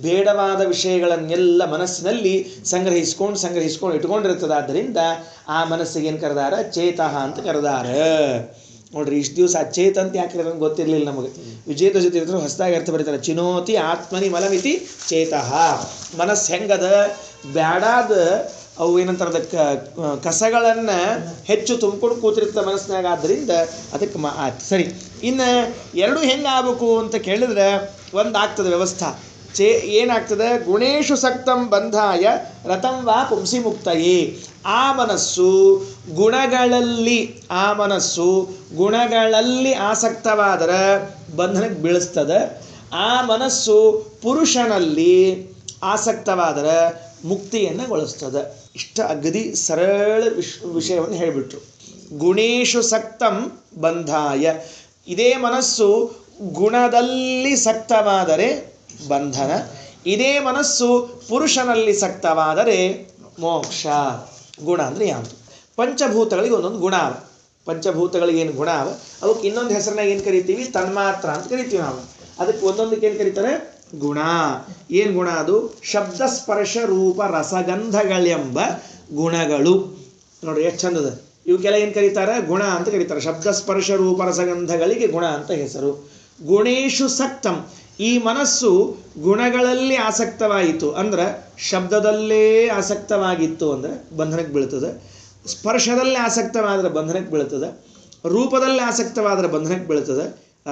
ಬೇಡವಾದ ವಿಷಯಗಳನ್ನೆಲ್ಲ ಮನಸ್ಸಿನಲ್ಲಿ ಸಂಗ್ರಹಿಸ್ಕೊಂಡು ಇಟ್ಕೊಂಡಿರ್ತದೆ. ಆದ್ದರಿಂದ ಆ ಮನಸ್ಸಿಗೆ ಏನು ಕರೆದಾರ? ಚೇತಃ ಅಂತ ಕರೆದಾರ. ನೋಡ್ರಿ, ಇಷ್ಟು ದಿವಸ ಚೇತ ಅಂತ ಯಾಕೆ ಕರೆದ ಗೊತ್ತಿರಲಿಲ್ಲ ನಮಗೆ. ವಿಜಯಧ್ವಜ ತೀರ್ಥರು ಹೊಸದಾಗಿ ಅರ್ಥ ಬರೀತಾರೆ. ಚಿನೋತಿ ಆತ್ಮನಿ ಮಲಮಿತಿ ಚೇತಃ. ಮನಸ್ಸು ಹೆಂಗದ? ಬ್ಯಾಡಾದ ಅವು ಏನಂತಾರೆ ಅದಕ್ಕೆ ಕಸಗಳನ್ನು ಹೆಚ್ಚು ತುಂಬಿಕೊಂಡು ಕೂತಿರ್ತದೆ ಮನಸ್ಸಿನಾಗ. ಆದ್ದರಿಂದ ಅದಕ್ಕೆ ಆಯ್ತು ಸರಿ. ಇನ್ನು ಎರಡು ಹೆಂಗೆ ಆಗಬೇಕು ಅಂತ ಕೇಳಿದ್ರೆ ಒಂದಾಗ್ತದೆ ವ್ಯವಸ್ಥೆ. ಏನಾಗ್ತದೆ? ಗುಣೇಶು ಸಕ್ತಂ ಬಂಧಾಯ ರತಂ ವಾ ಪುಂಸಿ ಮುಕ್ತಯೇ. ಆ ಮನಸ್ಸು ಗುಣಗಳಲ್ಲಿ ಆಸಕ್ತವಾದರೆ ಬಂಧನಕ್ಕೆ ಬೀಳಿಸ್ತದೆ. ಆ ಮನಸ್ಸು ಪುರುಷನಲ್ಲಿ ಆಸಕ್ತವಾದರೆ ಮುಕ್ತಿಯನ್ನು ಗೊಳಿಸ್ತದೆ. ಇಷ್ಟ ಅಗದಿ ಸರಳ ವಿಷಯವನ್ನು ಹೇಳಿಬಿಟ್ರು. ಗುಣೇಶು ಸಕ್ತಂ ಬಂಧಾಯ. ಇದೇ ಮನಸ್ಸು ಗುಣದಲ್ಲಿ ಸಕ್ತವಾದರೆ ಬಂಧನ, ಇದೇ ಮನಸ್ಸು ಪುರುಷನಲ್ಲಿ ಸಕ್ತವಾದರೆ ಮೋಕ್ಷ. ಗುಣ ಅಂದರೆ ಯಾವುದು? ಪಂಚಭೂತಗಳಿಗೆ ಒಂದೊಂದು ಗುಣ ಅವ. ಪಂಚಭೂತಗಳಿಗೆ ಏನು ಗುಣ ಅವ, ಅವಕ್ಕೆ ಇನ್ನೊಂದು ಹೆಸರನ್ನ ಏನು ಕರಿತೀವಿ? ತನ್ಮಾತ್ರ ಅಂತ ಕರಿತೀವಿ ನಾವು. ಅದಕ್ಕೆ ಒಂದೊಂದಕ್ಕೆ ಏನು ಕರೀತಾರೆ? ಗುಣ. ಏನು ಗುಣ ಅದು? ಶಬ್ದ ಸ್ಪರ್ಶ ರೂಪ ರಸಗಂಧಗಳೆಂಬ ಗುಣಗಳು. ನೋಡ್ರಿ ಎಷ್ಟು ಚಂದದ. ಇವಕ್ಕೆಲ್ಲ ಏನು ಕರೀತಾರೆ? ಗುಣ ಅಂತ ಕರೀತಾರೆ. ಶಬ್ದ ಸ್ಪರ್ಶ ರೂಪ ರಸಗಂಧಗಳಿಗೆ ಗುಣ ಅಂತ ಹೆಸರು. ಗುಣೇಶು ಸಕ್ತಂ, ಈ ಮನಸ್ಸು ಗುಣಗಳಲ್ಲಿ ಆಸಕ್ತವಾಯಿತು ಅಂದ್ರೆ ಶಬ್ದದಲ್ಲೇ ಆಸಕ್ತವಾಗಿತ್ತು ಅಂದರೆ ಬಂಧನಕ್ಕೆ ಬೀಳ್ತದೆ. ಸ್ಪರ್ಶದಲ್ಲಿ ಆಸಕ್ತವಾದರೆ ಬಂಧನಕ್ಕೆ ಬೀಳ್ತದೆ. ರೂಪದಲ್ಲಿ ಆಸಕ್ತವಾದರೆ ಬಂಧನಕ್ಕೆ ಬೀಳ್ತದೆ.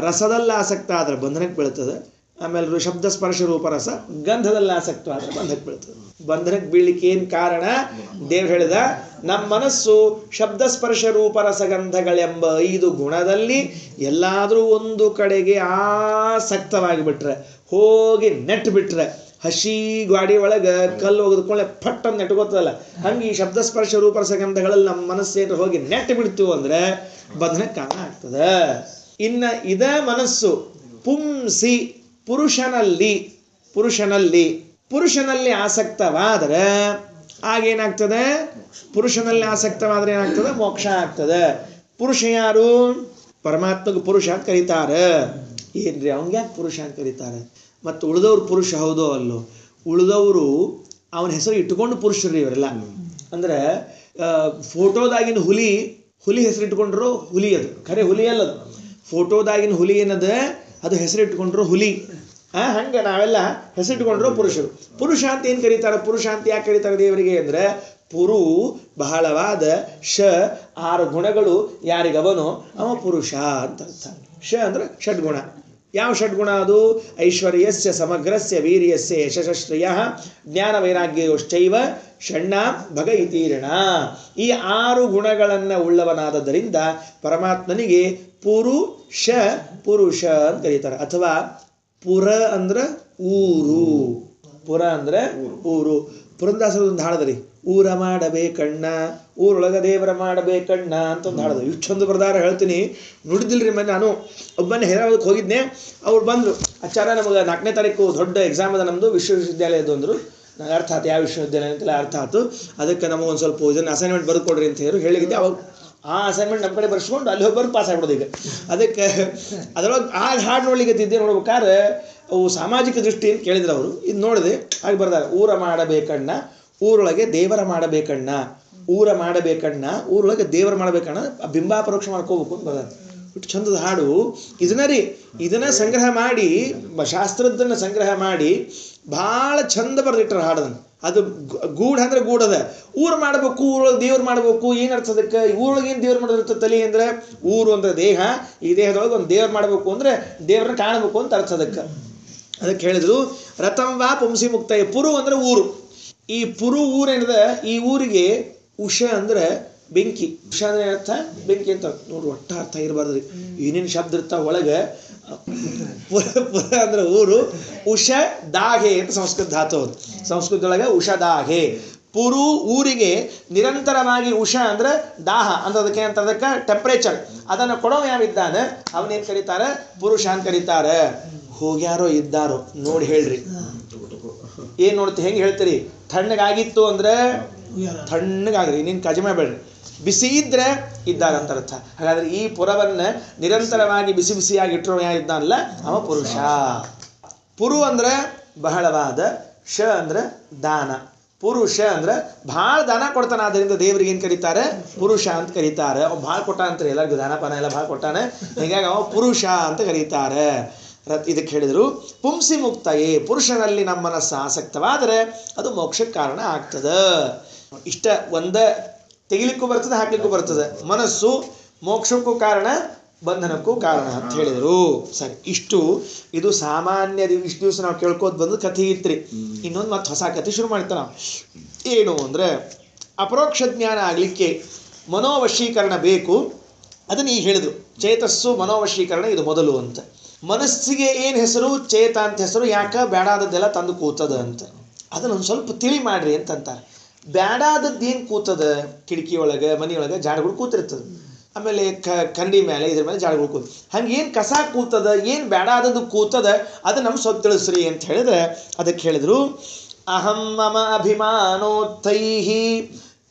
ರಸದಲ್ಲಿ ಆಸಕ್ತ ಆದರೆ ಬಂಧನಕ್ಕೆ ಬೀಳ್ತದೆ. ಆಮೇಲೆ ಶಬ್ದ ಸ್ಪರ್ಶ ರೂಪ ರಸ ಗಂಧದಲ್ಲಿ ಆಸಕ್ತ ಆದರೆ ಬಂಧನಕ್ಕೆ ಬೀಳ್ತದೆ. ಬಂಧನಕ್ಕೆ ಬೀಳಲಿಕ್ಕೆ ಏನು ಕಾರಣ? ದೇವ್ರು ಹೇಳಿದ, ನಮ್ಮ ಮನಸ್ಸು ಶಬ್ದ ಸ್ಪರ್ಶ ರೂಪ ರಸಗಂಧಗಳೆಂಬ 5 ಗುಣದಲ್ಲಿ ಎಲ್ಲಾದರೂ ಒಂದು ಕಡೆಗೆ ಆಸಕ್ತವಾಗಿಬಿಟ್ರೆ, ಹೋಗಿ ನೆಟ್ಟು ಬಿಟ್ರೆ, ಹಸಿ ಗಾಡಿ ಒಳಗೆ ಕಲ್ಲು ಒಗೆದುಕೊಳ್ಳೆ ಫಟ್ ಅಂತ ನೆಟ್ಕೋತದಲ್ಲ, ಹಂಗೆ ಈ ಶಬ್ದ ಸ್ಪರ್ಶ ರೂಪ ರಸಗಂಧಗಳಲ್ಲಿ ನಮ್ಮ ಮನಸ್ಸೇನು ಹೋಗಿ ನೆಟ್ಟು ಬಿಡ್ತೀವಿ ಅಂದರೆ ಬಂಧನಕ್ಕೆ ಕಾರಣ ಆಗ್ತದೆ. ಇನ್ನು ಇದ ಮನಸ್ಸು ಪುಂಸಿ, ಪುರುಷನಲ್ಲಿ ಆಸಕ್ತವಾದರೆ ಆಗೇನಾಗ್ತದೆ? ಪುರುಷನಲ್ಲಿ ಆಸಕ್ತವಾದರೆ ಏನಾಗ್ತದೆ? ಮೋಕ್ಷ ಆಗ್ತದೆ. ಪುರುಷ ಯಾರು? ಪರಮಾತ್ಮಗೆ ಪುರುಷ ಅಂತ ಕರೀತಾರೆ. ಏನ್ರಿ ಅವಂಗೆ ಯಾಕೆ ಪುರುಷ ಅಂತ ಕರೀತಾರೆ? ಮತ್ತು ಉಳಿದವ್ರು ಪುರುಷ ಹೌದೋ ಅಲ್ಲೋ? ಉಳಿದವರು ಅವನ ಹೆಸರು ಇಟ್ಟುಕೊಂಡು ಪುರುಷರು ಇವರೆಲ್ಲ. ಅಂದ್ರೆ ಫೋಟೋದಾಗಿನ ಹುಲಿ ಹೆಸರು ಇಟ್ಕೊಂಡ್ರು ಹುಲಿ, ಅದು ಖರೆ ಹುಲಿ ಅಲ್ಲದು. ಫೋಟೋದಾಗಿನ ಹುಲಿ ಏನದ? ಅದು ಹೆಸರು ಇಟ್ಕೊಂಡ್ರು ಹುಲಿ. ಹಂಗೆ ನಾವೆಲ್ಲ ಹೆಸರಿಟ್ಕೊಂಡ್ರು ಪುರುಷರು. ಪುರುಷ ಅಂತ ಏನು ಕರೀತಾರೆ? ಪುರುಷ ಅಂತ ಯಾಕೆ ಕರೀತಾರೆ ದೇವರಿಗೆ ಅಂದರೆ, ಪುರು ಬಹಳವಾದ, ಶ 6 ಗುಣಗಳು ಯಾರಿಗವನೋ ಅವ ಪುರುಷ ಅಂತ ಅರ್ಥ. ಶ ಅಂದ್ರೆ ಷಡ್ಗುಣ. ಯಾವ ಷಡ್ಗುಣ ಅದು? ಐಶ್ವರ್ಯಸ್ಯ ಸಮಗ್ರಸ್ಯ ವೀರ್ಯಸ್ಯ ಯಶಸ್ಶ್ರಿಯ ಜ್ಞಾನ ವೈರಾಗ್ಯೋಶ್ಚೈವ ಷಣ್ಣ ಭಗ ಇತೀರಣ. ಈ 6 ಗುಣಗಳನ್ನು ಉಳ್ಳವನಾದದ್ದರಿಂದ ಪರಮಾತ್ಮನಿಗೆ ಪುರುಷ ಅಂತ ಕರೀತಾರೆ. ಅಥವಾ ಪುರ ಅಂದ್ರೆ ಊರು. ಪುರ ಅಂದ್ರೆ ಊರು. ಪುರಂದಾಸರದೊಂದು ಹಾಡದ್ರಿ, ಊರ ಮಾಡಬೇಕಣ್ಣ, ಊರೊಳಗ ದೇವರ ಮಾಡಬೇಕಣ್ಣ ಅಂತ ಒಂದು ಹಾಡದ. ಇಷ್ಟು ಚಂದ ಬರ್ದಾರ ಹೇಳ್ತೀನಿ, ನುಡಿದಿಲ್ರಿ. ಮನೆ ನಾನು ಒಬ್ಬನೇ ಹೈದರಾಬಾದಕ್ಕೆ ಹೋಗಿದ್ದೆ. ಅವ್ರು ಬಂದರು, ಆಚಾರ್ಯ ನಮಗೆ 4ನೇ ತಾರೀಕು ದೊಡ್ಡ ಎಕ್ಸಾಮ್ ಅದ ನಮ್ಮದು, ವಿಶ್ವವಿದ್ಯಾಲಯದ್ದು ಅಂದರು. ನನಗೆ ಅರ್ಥ ಆಯ್ತು ಯಾವ ವಿಶ್ವವಿದ್ಯಾಲಯ ಅಂತೆಲ್ಲ ಅರ್ಥ ಆಯ್ತು. ಅದಕ್ಕೆ ನಮಗೊಂದು ಸ್ವಲ್ಪ ಇದನ್ನು ಅಸೈನ್ಮೆಂಟ್ ಬರೆದು ಕೊಡ್ರಿ ಅಂತ ಹೇಳಿದ್ದೆ. ಅವಾಗ ಆ ಅಸೈನ್ಮೆಂಟ್ ನಮ್ಮ ಕಡೆ ಬರ್ಸ್ಕೊಂಡು ಅಲ್ಲಿ ಹೋಗಿ ಪಾಸ್ ಆಗ್ಬಿಡೋದು. ಈಗ ಅದಕ್ಕೆ ಅದರೊಳಗೆ ಆಗ ಹಾಡು ನೋಡ್ಲಿಕ್ಕೆ ನೋಡ್ಬೇಕಾದ್ರೆ ಅವು ಸಾಮಾಜಿಕ ದೃಷ್ಟಿ ಅಂತ ಕೇಳಿದ್ರು ಅವರು. ಇದು ನೋಡಿದೆ, ಹಾಗೆ ಬರ್ದಾರೆ, ಊರ ಮಾಡಬೇಕಣ್ಣ, ಊರೊಳಗೆ ದೇವರ ಮಾಡಬೇಕಣ್ಣ, ಊರೊಳಗೆ ದೇವರ ಮಾಡಬೇಕಣ್ಣ, ಬಿಂಬಾಪರೋಕ್ಷ ಮಾಡ್ಕೋಬೇಕು ಅಂತ ಬರ್ದಾರೆ. ಇಟ್ಟು ಚಂದದ ಹಾಡು. ಇದನ್ನ ಸಂಗ್ರಹ ಮಾಡಿ, ಶಾಸ್ತ್ರದನ್ನು ಸಂಗ್ರಹ ಮಾಡಿ ಭಾಳ ಚಂದ ಬರೆದಿಟ್ಟರು ಹಾಡದನ್ನು. ಅದು ಗೂಢ ಅಂದ್ರೆ ಗೂಢದ. ಊರು ಮಾಡಬೇಕು, ಊರೊಳಗೆ ದೇವ್ರು ಮಾಡಬೇಕು. ಏನು ಅರ್ಥ ಅದಕ್ಕೆ? ಊರೊಳಗೆ ಏನು ದೇವ್ರು ಮಾಡೋದಿರ್ತದೆ ತಲೆ ಅಂದರೆ, ಊರು ಅಂದರೆ ದೇಹ, ಈ ದೇಹದೊಳಗೆ ಒಂದು ದೇವ್ರು ಮಾಡಬೇಕು ಅಂದರೆ ದೇವ್ರನ್ನ ಕಾಣಬೇಕು ಅಂತ ಅರ್ಥ ಅದಕ್ಕೆ ಹೇಳಿದ್ರು ರಥಂ ವಾ ಪುಂಸಿ ಮುಕ್ತಾಯ. ಪುರು ಅಂದ್ರೆ ಊರು. ಈ ಪುರು ಊರೇನಿದೆ, ಈ ಊರಿಗೆ ಉಷ ಅಂದ್ರೆ ಬೆಂಕಿ. ಉಷ ಅಂದ್ರೆ ಅರ್ಥ ಬೆಂಕಿ ಅಂತ ನೋಡ್ರಿ. ಒಟ್ಟ ಅರ್ಥ ಇರಬಾರ್ದ್ರಿ, ಏನೇನು ಶಬ್ದ ಇರ್ತಾವ ಒಳಗೆ. ಪುರ ಅಂದ್ರೆ ಊರು. ಉಷ ದಾಹೆ ಅಂತ ಸಂಸ್ಕೃತ ಧಾತು ಅದು. ಸಂಸ್ಕೃತದೊಳಗೆ ಉಷದಾಹೆ. ಪುರು ಊರಿಗೆ ನಿರಂತರವಾಗಿ ಉಷ ಅಂದ್ರೆ ದಾಹ ಅಂದ್ರೆ ಅದಕ್ಕೆ ಟೆಂಪ್ರೇಚರ್ ಅದನ್ನು ಕೊಡೋನು ಯಾವಿದ್ದಾನೆ ಅವನೇನು ಕರೀತಾರೆ? ಪುರುಷ ಅಂತ ಕರೀತಾರೆ. ಹೋಗ್ಯಾರೋ ಇದ್ದಾರೋ ನೋಡಿ ಹೇಳ್ರಿ. ಏನು ನೋಡ್ತಿ? ಹೆಂಗೆ ಹೇಳ್ತೀರಿ? ತಣ್ಣಗಾಗಿತ್ತು ಅಂದ್ರೆ ತಣ್ಣಗಾಗ್ರಿ, ನೀನು ಕಜಮೆ ಬೇಡ್ರಿ. ಬಿಸಿ ಇದ್ರೆ ಇದ್ದಾರಂತ ಅರ್ಥ. ಹಾಗಾದ್ರೆ ಈ ಪುರವನ್ನು ನಿರಂತರವಾಗಿ ಬಿಸಿ ಬಿಸಿಯಾಗಿ ಇಟ್ಟರು ಯಾರಿದ್ದಾನಲ್ಲ ಅವ ಪುರುಷ. ಪುರು ಅಂದ್ರೆ ಬಹಳವಾದ, ಶ ಅಂದ್ರೆ ದಾನ. ಪುರುಷ ಅಂದ್ರೆ ಭಾಳ ದಾನ ಕೊಡ್ತಾನೆ. ಆದ್ದರಿಂದ ದೇವ್ರಿಗೆ ಏನು ಕರೀತಾರೆ? ಪುರುಷ ಅಂತ ಕರೀತಾರೆ. ಅವ ಭಾಳ ಕೊಟ್ಟ ಅಂತಾರೆ, ಎಲ್ಲರಿಗೂ ದಾನ ಪಾನ ಎಲ್ಲ ಭಾಳ ಕೊಟ್ಟಾನೆ, ಹೀಗಾಗಿ ಅವ ಪುರುಷ ಅಂತ ಕರೀತಾರೆ. ಇದಕ್ಕೆ ಹೇಳಿದರು ಪುಂಸಿ ಮುಕ್ತಯೇ, ಪುರುಷನಲ್ಲಿ ನಮ್ಮ ಮನಸ್ಸು ಆಸಕ್ತವಾದರೆ ಅದು ಮೋಕ್ಷಕ್ಕೆ ಕಾರಣ ಆಗ್ತದೆ. ಇಷ್ಟ ಒಂದೇ ತೆಗಿಲಿಕ್ಕೂ ಬರ್ತದೆ, ಹಾಕ್ಲಿಕ್ಕೂ ಬರ್ತದೆ. ಮನಸ್ಸು ಮೋಕ್ಷಕ್ಕೂ ಕಾರಣ, ಬಂಧನಕ್ಕೂ ಕಾರಣ ಅಂತ ಹೇಳಿದರು. ಸರಿ, ಇದು ಸಾಮಾನ್ಯ ಇಷ್ಟು ದಿವಸ ನಾವು ಕೇಳ್ಕೋತ ಬಂದು ಕಥೆ ಇತ್ರಿ. ಇನ್ನೊಂದು ಮತ್ತೆ ಹೊಸ ಕಥೆ ಶುರು ಮಾಡ್ತಾರೆ ನಾವು. ಏನು ಅಂದರೆ, ಅಪರೋಕ್ಷ ಜ್ಞಾನ ಆಗಲಿಕ್ಕೆ ಮನೋವಶೀಕರಣ ಬೇಕು. ಅದನ್ನು ಈಗ ಹೇಳಿದರು. ಚೇತಸ್ಸು ಮನೋವಶೀಕರಣ ಇದು ಮೊದಲು ಅಂತ. ಮನಸ್ಸಿಗೆ ಏನು ಹೆಸರು? ಚೇತ ಅಂತ ಹೆಸರು. ಯಾಕೆ? ಬೇಡಾದದ್ದೆಲ್ಲ ತಂದು ಕೂತದ ಅಂತ. ಅದನ್ನೊಂದು ಸ್ವಲ್ಪ ತಿಳಿ ಮಾಡ್ರಿ ಅಂತಂತಾರೆ. ಬೇಡಾದದ್ದು ಏನು ಕೂತದ? ಕಿಟಕಿಯೊಳಗೆ, ಮನೆಯೊಳಗೆ ಜಾಡಗಳು ಕೂತಿರ್ತದೆ. ಆಮೇಲೆ ಕನ್ನಡಿ ಮೇಲೆ, ಇದ್ರ ಮೇಲೆ ಜಾಡಗಳು ಕೂತ. ಹಂಗೆ ಏನು ಕಸ ಕೂತದ, ಏನು ಬೇಡಾದದ್ದು ಕೂತದ, ಅದು ನಮ್ಮ ಸ್ವಲ್ಪ ತಿಳಿಸ್ರಿ ಅಂತ ಹೇಳಿದ್ರೆ ಅದಕ್ಕೆ ಹೇಳಿದರು ಅಹಂ ಮಮ ಅಭಿಮಾನೋತ್ತೈಃ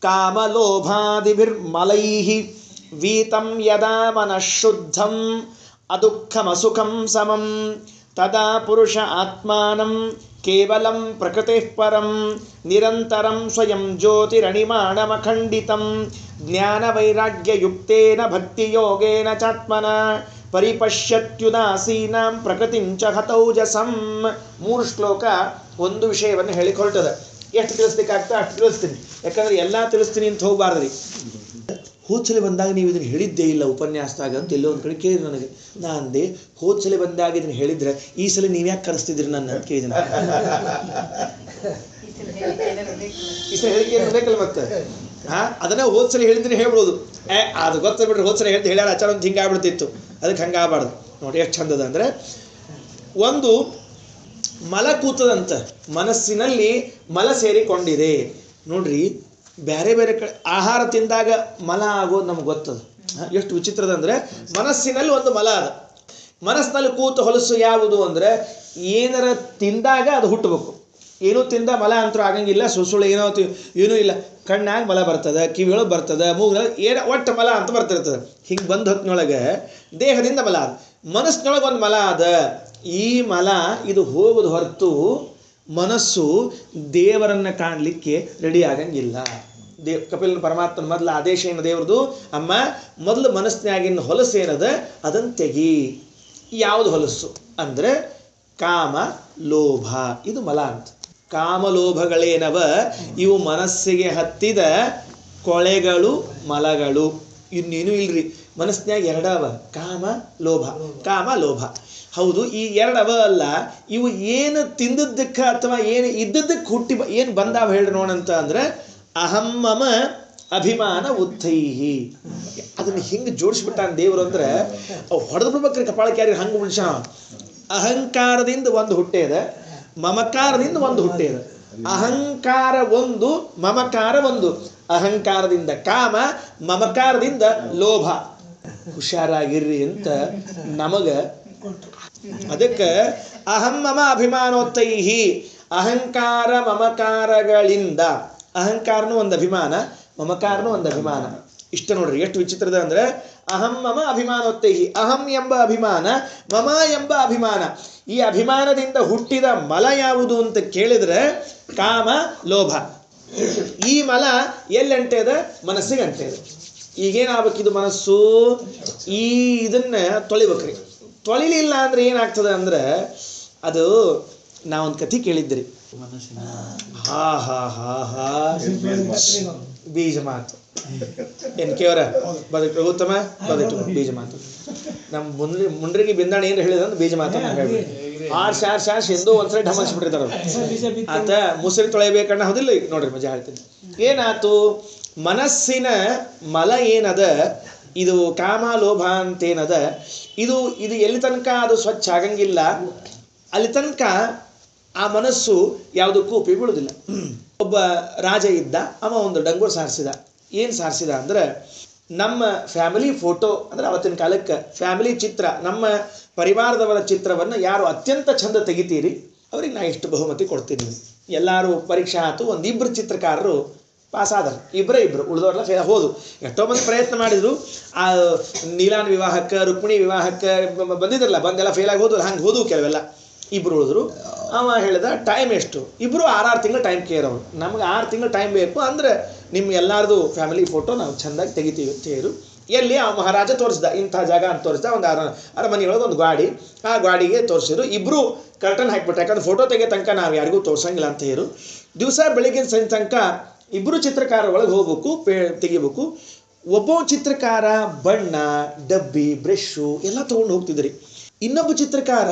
ಕಾಮಲೋಭಾದಿಭಿರ್ಮಲೈಃ ವೀತಂ ಯದಾ ಮನಃಶುದ್ಧಂ ಅದುಃಖಮಸುಖಂ ಸಮಂ ತದಾ ಪುರುಷ ಆತ್ಮಾನಂ ಕೇವಲಂ ಪ್ರಕೃತಿಃ ಪರಂ ನಿರಂತರಂ ಸ್ವಯಂ ಜ್ಯೋತಿರಣಿಮಾಣಮಖಂಡಿತಂ ಜ್ಞಾನವೈರಾಗ್ಯಯುಕ್ತೇನ ಭಕ್ತಿಯೋಗೇನ ಚಾತ್ಮನ ಪರಿಪಶ್ಯತ್ಯುದಾಸೀನಾಂ ಪ್ರಕೃತಿಂಚ ಹತೌಜಸಂ. 3 ಶ್ಲೋಕ ಒಂದು ವಿಷಯವನ್ನು ಹೇಳಿಕೊಳ್ತದೆ. ಎಷ್ಟು ತಿಳಿಸ್ಲಿಕ್ಕಾಗ್ತದೆ ಅಷ್ಟು ತಿಳಿಸ್ತೀನಿ, ಯಾಕಂದ್ರೆ ಎಲ್ಲ ತಿಳಿಸ್ತೀನಿ ಅಂತ ಹೋಗಬಾರ್ದ್ರಿ. ಹೋದ್ಸಲ ಬಂದಾಗ ನೀವು ಇದನ್ನು ಹೇಳಿದ್ದೇ ಇಲ್ಲ ಉಪನ್ಯಾಸದಾಗ ಅಂತ ಎಲ್ಲೋ ಒಂದು ಕಡೆ ಕೇಳಿದ್ರು ನನಗೆ. ನಾ ಅಂದೆ ಹೋದ್ಸಲ ಬಂದಾಗ ಇದನ್ನು ಹೇಳಿದ್ರೆ ಈ ಸಲ ನೀವ್ಯಾಕೆ ಕರೆಸ್ತಿದ್ರಿ ನನ್ನ ಅಂತ ಕೇಳಿದ. ಈ ಸಲ ಹೇಳಿಕೆ ಬೇಕಲ್ಲ ಮತ್ತೆ. ಅದನ್ನ ಹೋದ್ಸಲ ಹೇಳಿದ್ರೆ ಹೇಳ್ಬಿಡೋದು, ಅದು ಗೊತ್ತ ಬಿಡ್ರಿ ಹೋದ್ಸಲ ಹೇಳ್ದು ಹೇಳ್ಯಾರ ಆಚಾರ ಅಂತ ಹಿಂಗಾಗ್ಬಿಡ್ತಿತ್ತು, ಅದಕ್ಕೆ ಹಂಗಾಗಬಾರ್ದು. ನೋಡಿ ಎಷ್ಟು ಚಂದದ ಅಂದರೆ, ಒಂದು ಮಲ ಕೂತದಂತ ಮನಸ್ಸಿನಲ್ಲಿ ಮಲ ಸೇರಿಕೊಂಡಿದೆ. ನೋಡ್ರಿ ಬೇರೆ ಬೇರೆ ಕಡೆ ಆಹಾರ ತಿಂದಾಗ ಮಲ ಆಗೋದು ನಮ್ಗೆ ಗೊತ್ತದ. ಎಷ್ಟು ವಿಚಿತ್ರದಂದ್ರೆ ಮನಸ್ಸಿನಲ್ಲಿ ಒಂದು ಮಲ ಅದ. ಮನಸ್ಸಿನಲ್ಲಿ ಕೂತು ಹೊಲಸು ಯಾವುದು ಅಂದರೆ ಏನಾರ ತಿಂದಾಗ ಅದು ಹುಟ್ಟಬೇಕು. ಏನೂ ತಿಂದ ಮಲ ಅಂತರೂ ಆಗಂಗಿಲ್ಲ. ಸುಳ್ಳು ಏನೂ ಇಲ್ಲ. ಕಣ್ಣಾಗ ಮಲ ಬರ್ತದೆ, ಕಿವಿಯೊಳಗೆ ಬರ್ತದೆ, ಮೂಗಿನೊಳಗೆ ಒಟ್ಟು ಮಲ ಅಂತ ಬರ್ತಿರ್ತದೆ. ಹಿಂಗೆ ಬಂದ ಹೊತ್ತಿನೊಳಗೆ ದೇಹದಿಂದ ಮಲ ಅದ, ಮನಸ್ಸಿನೊಳಗೆ ಒಂದು ಮಲ ಅದ. ಈ ಮಲ ಇದು ಹೋಗೋದು ಹೊರತು ಮನಸ್ಸು ದೇವರನ್ನು ಕಾಣಲಿಕ್ಕೆ ರೆಡಿ ಆಗಂಗಿಲ್ಲ. ಕಪಿಲ ಪರಮಾತ್ಮನ ಮೊದಲು ಆದೇಶ ಏನು ದೇವ್ರದು, ಅಮ್ಮ ಮೊದಲು ಮನಸ್ಸಿನಾಗಿನ ಹೊಲಸು ಏನದ ಅದನ್ನು ತೆಗಿ. ಯಾವುದು ಹೊಲಸು ಅಂದರೆ ಕಾಮ ಲೋಭ, ಇದು ಮಲ ಅಂತ. ಕಾಮಲೋಭಗಳೇನವ ಇವು ಮನಸ್ಸಿಗೆ ಹತ್ತಿದ ಕೊಳೆಗಳು ಮಲಗಳು. ಇನ್ನೇನು ಇಲ್ರಿ, ಮನಸ್ಸಿನಾಗ ಎರಡವ, ಕಾಮ ಲೋಭ. ಕಾಮ ಲೋಭ ಹೌದು, ಈ ಎರಡವ ಅಲ್ಲ. ಇವು ಏನು ತಿಂದದ್ದಕ್ಕೆ ಅಥವಾ ಏನು ಇದ್ದದ್ದಕ್ಕೆ ಹುಟ್ಟಿ ಏನು ಬಂದಾವ ಹೇಳ್ರಿ ನೋಡಂತ ಅಂದ್ರೆ ಅಹಂ ಮಮ ಅಭಿಮಾನ ಉತ್ತೈಹಿ. ಅದನ್ನು ಹಿಂಗೆ ಜೋಡಿಸ್ಬಿಟ್ಟಾನ ದೇವರು ಅಂದ್ರೆ ಹೊಡೆದು ಬಿಡ್ಬೇಕ್ರಿ ಕಪಾಳಕ್ಕೆ. ಯಾರಿಗೆ ಹಂಗೆ ಉಳಿಸ ಅಹಂಕಾರದಿಂದ ಒಂದು ಹುಟ್ಟೇದ, ಮಮಕಾರದಿಂದ ಒಂದು ಹುಟ್ಟೇದ. ಅಹಂಕಾರ ಒಂದು, ಮಮಕಾರ ಒಂದು. ಅಹಂಕಾರದಿಂದ ಕಾಮ, ಮಮಕಾರದಿಂದ ಲೋಭ. ಹುಷಾರಾಗಿರ್ರಿ ಅಂತ ನಮಗೆ. ಅದಕ್ಕೆ ಅಹಂ ಮಮ ಅಭಿಮಾನೋತ್ತೈಹಿ, ಅಹಂಕಾರ ಮಮಕಾರಗಳಿಂದ. ಅಹಂಕಾರನೂ ಒಂದು ಅಭಿಮಾನ, ಮಮಕಾರನೂ ಒಂದು ಅಭಿಮಾನ. ಇಷ್ಟ ನೋಡ್ರಿ ಎಷ್ಟು ವಿಚಿತ್ರದ ಅಂದ್ರೆ ಅಹಂ ಮಮ ಅಭಿಮಾನೋತ್ತೈಹಿ, ಅಹಂ ಎಂಬ ಅಭಿಮಾನ, ಮಮ ಎಂಬ ಅಭಿಮಾನ. ಈ ಅಭಿಮಾನದಿಂದ ಹುಟ್ಟಿದ ಮಲ ಯಾವುದು ಅಂತ ಕೇಳಿದ್ರೆ ಕಾಮ ಲೋಭ. ಈ ಮಲ ಎಲ್ಲಂಟೆದ ಮನಸ್ಸಿಗೆ ಅಂಟೆದ. ಈಗೇನಾಗಬೇಕಿದು ಮನಸ್ಸು ಈ ಇದನ್ನ ತೊಳಿಬೇಕ್ರಿ. ತೊಳಿಲಿಲ್ಲ ಅಂದ್ರೆ ಏನಾಗ್ತದೆ ಅಂದ್ರೆ ಅದು ನಾವೊಂದು ಕಥೆ ಕೇಳಿದ್ರಿ. ಹಾ ಹಾ ಹಾ ಹಾ ಬೀಜ ಮಾತು ಏನು ಕೇವರ ಬದುಕು ಉತ್ತಮ ಬದುಕು ಬೀಜ ಮಾತು. ನಮ್ಮ ಮುಂಡ್ರಿಗೆ ಬಿಂದಾಣ ಏನು ಹೇಳಿದ್ರೆ ಬೀಜ ಮಾತು ಹೇಳ್ಬಿಡಿ. ಆರ್ಸ್ ಎಂದೋ ಒಂದ್ಸಲ ಢಮಸ್ಬಿಟ್ಟಿರ್ತಾರ. ಆತ ಮುಸುರಿ ತೊಳೆಯಬೇಕಣ್ಣ ಹೌದಿಲ್ಲ. ಈಗ ನೋಡ್ರಿ ಮಜಾ ಹೇಳ್ತೀನಿ. ಏನಾತು, ಮನಸ್ಸಿನ ಮಲ ಏನದ ಇದು ಕಾಮ ಲೋಭ ಅಂತೇನದ ಇದು ಎಲ್ಲಿ ತನಕ ಅದು ಸ್ವಚ್ಛ ಆಗಂಗಿಲ್ಲ ಅಲ್ಲಿ ತನಕ ಆ ಮನಸ್ಸು ಯಾವುದಕ್ಕೂ ಉಪಯೋಗ ಬೀಳುವುದಿಲ್ಲ. ಒಬ್ಬ ರಾಜ ಇದ್ದ, ಅವ ಒಂದು ಡಂಗೂರು ಸಾರಿಸಿದ. ಏನು ಸಾರಿಸಿದ ಅಂದ್ರೆ ನಮ್ಮ ಫ್ಯಾಮಿಲಿ ಫೋಟೋ ಅಂದರೆ ಅವತ್ತಿನ ಕಾಲಕ್ಕೆ ಫ್ಯಾಮಿಲಿ ಚಿತ್ರ, ನಮ್ಮ ಪರಿವಾರದವರ ಚಿತ್ರವನ್ನು ಯಾರು ಅತ್ಯಂತ ಚಂದ ತೆಗಿತೀರಿ ಅವ್ರಿಗೆ ನಾ ಎಷ್ಟು ಬಹುಮತಿ ಕೊಡ್ತೀನಿ. ಎಲ್ಲರೂ ಪರೀಕ್ಷೆ ಆಯ್ತು, ಒಂದಿಬ್ಬರು ಚಿತ್ರಕಾರರು ಪಾಸ್ ಆದರು, ಇಬ್ಬರು ಉಳಿದವ್ರಲ್ಲ ಫೇಲ್ ಹೋದು. ಎಷ್ಟೋ ಮಂದಿ ಪ್ರಯತ್ನ ಮಾಡಿದ್ರು. ಆ ನೀಲಾನ್ ವಿವಾಹಕ್ಕೆ, ರುಕ್ಮಿಣಿ ವಿವಾಹಕ್ಕೆ ಬಂದಿದ್ರಲ್ಲ, ಬಂದೆಲ್ಲ ಫೇಲ್ ಆಗಿ ಹೋದ್ರು. ಹಂಗೆ ಹೋದು ಕೆಲವೆಲ್ಲ. ಇಬ್ಬರು ಉಳಿದ್ರು. ಅವ ಹೇಳಿದ ಟೈಮ್ ಎಷ್ಟು, ಇಬ್ಬರು 6 ತಿಂಗಳು ಟೈಮ್ ಕೇರವ್ರು. ನಮ್ಗೆ 6 ತಿಂಗಳು ಟೈಮ್ ಬೇಕು ಅಂದರೆ ನಿಮ್ಮ ಎಲ್ಲರದು ಫ್ಯಾಮಿಲಿ ಫೋಟೋ ನಾವು ಚೆಂದಾಗಿ ತೆಗಿತೀವಿ ಅಂತ ಹೇಳು. ಎಲ್ಲಿ ಆ ಮಹಾರಾಜ ತೋರಿಸ್ದ, ಇಂಥ ಜಾಗ ಅಂತ ತೋರಿಸ್ದ. ಒಂದು ಅರಮನೆಯೊಳಗೆ ಒಂದು ಗಾಡಿ, ಆ ಗಾಡಿಗೆ ತೋರಿಸಿದ್ರು. ಇಬ್ಬರು ಕರ್ಟನ್ ಹಾಕಿಬಿಟ್ರೆ, ಯಾಕಂದ್ರೆ ಫೋಟೋ ತೆಗಿಯೋ ತನಕ ನಾವು ಯಾರಿಗೂ ತೋರ್ಸಂಗಿಲ್ಲ ಅಂತ ಹೇಳು. ದಿವಸ ಬೆಳಿಗ್ಗೆ ಸಂಜೆ ತನಕ ಇಬ್ಬರು ಚಿತ್ರಕಾರ ಒಳಗೆ ಹೋಗ್ಬೇಕು, ತೆಗಿಬೇಕು. ಒಬ್ಬ ಚಿತ್ರಕಾರ ಬಣ್ಣ, ಡಬ್ಬಿ, ಬ್ರಷು ಎಲ್ಲ ತೊಗೊಂಡು ಹೋಗ್ತಿದ್ರಿ. ಇನ್ನೊಬ್ಬ ಚಿತ್ರಕಾರ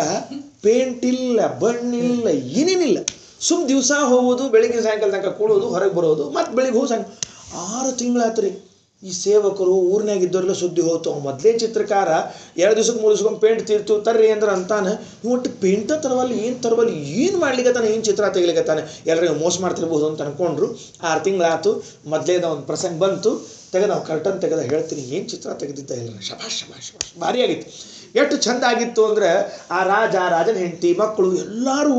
ಪೇಂಟ್ ಇಲ್ಲ, ಬಣ್ಣಿಲ್ಲ, ಏನೇನಿಲ್ಲ. ಸುಮ್ಮ ದಿವಸ ಹೋಗೋದು, ಬೆಳಿಗ್ಗೆ ಸಾಯಂಕಾಲ ತನಕ ಕೂಡೋದು, ಹೊರಗೆ ಬರೋದು, ಮತ್ತು ಬೆಳಿಗ್ಗೆ ಹೋಗಿ 6 ತಿಂಗಳಾಯ್ತು ರೀ. ಈ ಸೇವಕರು ಊರಿನಾಗ ಇದ್ದವರೆಲ್ಲ ಸುದ್ದಿ ಹೋಗ್ತು. ಮೊದಲೇ ಚಿತ್ರಕಾರ 2 ದಿವ್ಸಕ್ಕೆ 3 ದಿವ್ಸಕ್ಕೆ ಪೇಂಟ್ ತೀರ್ತು ತರ್ರಿ ಅಂದ್ರೆ ಅಂತಾನೆ. ಒಟ್ಟು ಪೇಂಟ ತರವಲ್ಲಿ, ಏನು ತರವಲ್ಲಿ, ಏನು ಮಾಡ್ಲಿಕ್ಕತ್ತಾನೆ, ಏನು ಚಿತ್ರ ತೆಗಿಲಿಕ್ಕತ್ತಾನೆ, ಎಲ್ಲರಿಗೂ ಮೋಸ ಮಾಡ್ತಿರ್ಬೋದು ಅಂತ ಅನ್ಕೊಂಡ್ರು. 6 ತಿಂಗಳಾಯ್ತು. ಮೊದಲೇದ ಒಂದು ಪ್ರಸಂಗ ಬಂತು, ತೆಗೆದ ನಾವು ಕರ್ಟನ್ ತೆಗೆದ ಹೇಳ್ತೀನಿ, ಏನು ಚಿತ್ರ ತೆಗೆದಿದ್ದ ಎಲ್ಲರೂ ಶಬಾಷ್ ಶಬಾಷ್ ಶಬಾಷ್ ಭಾರಿ ಆಗಿತ್ತು. ಎಷ್ಟು ಚಂದ ಆಗಿತ್ತು ಅಂದರೆ ಆ ರಾಜನ ಹೆಂಡತಿ, ಮಕ್ಕಳು ಎಲ್ಲರೂ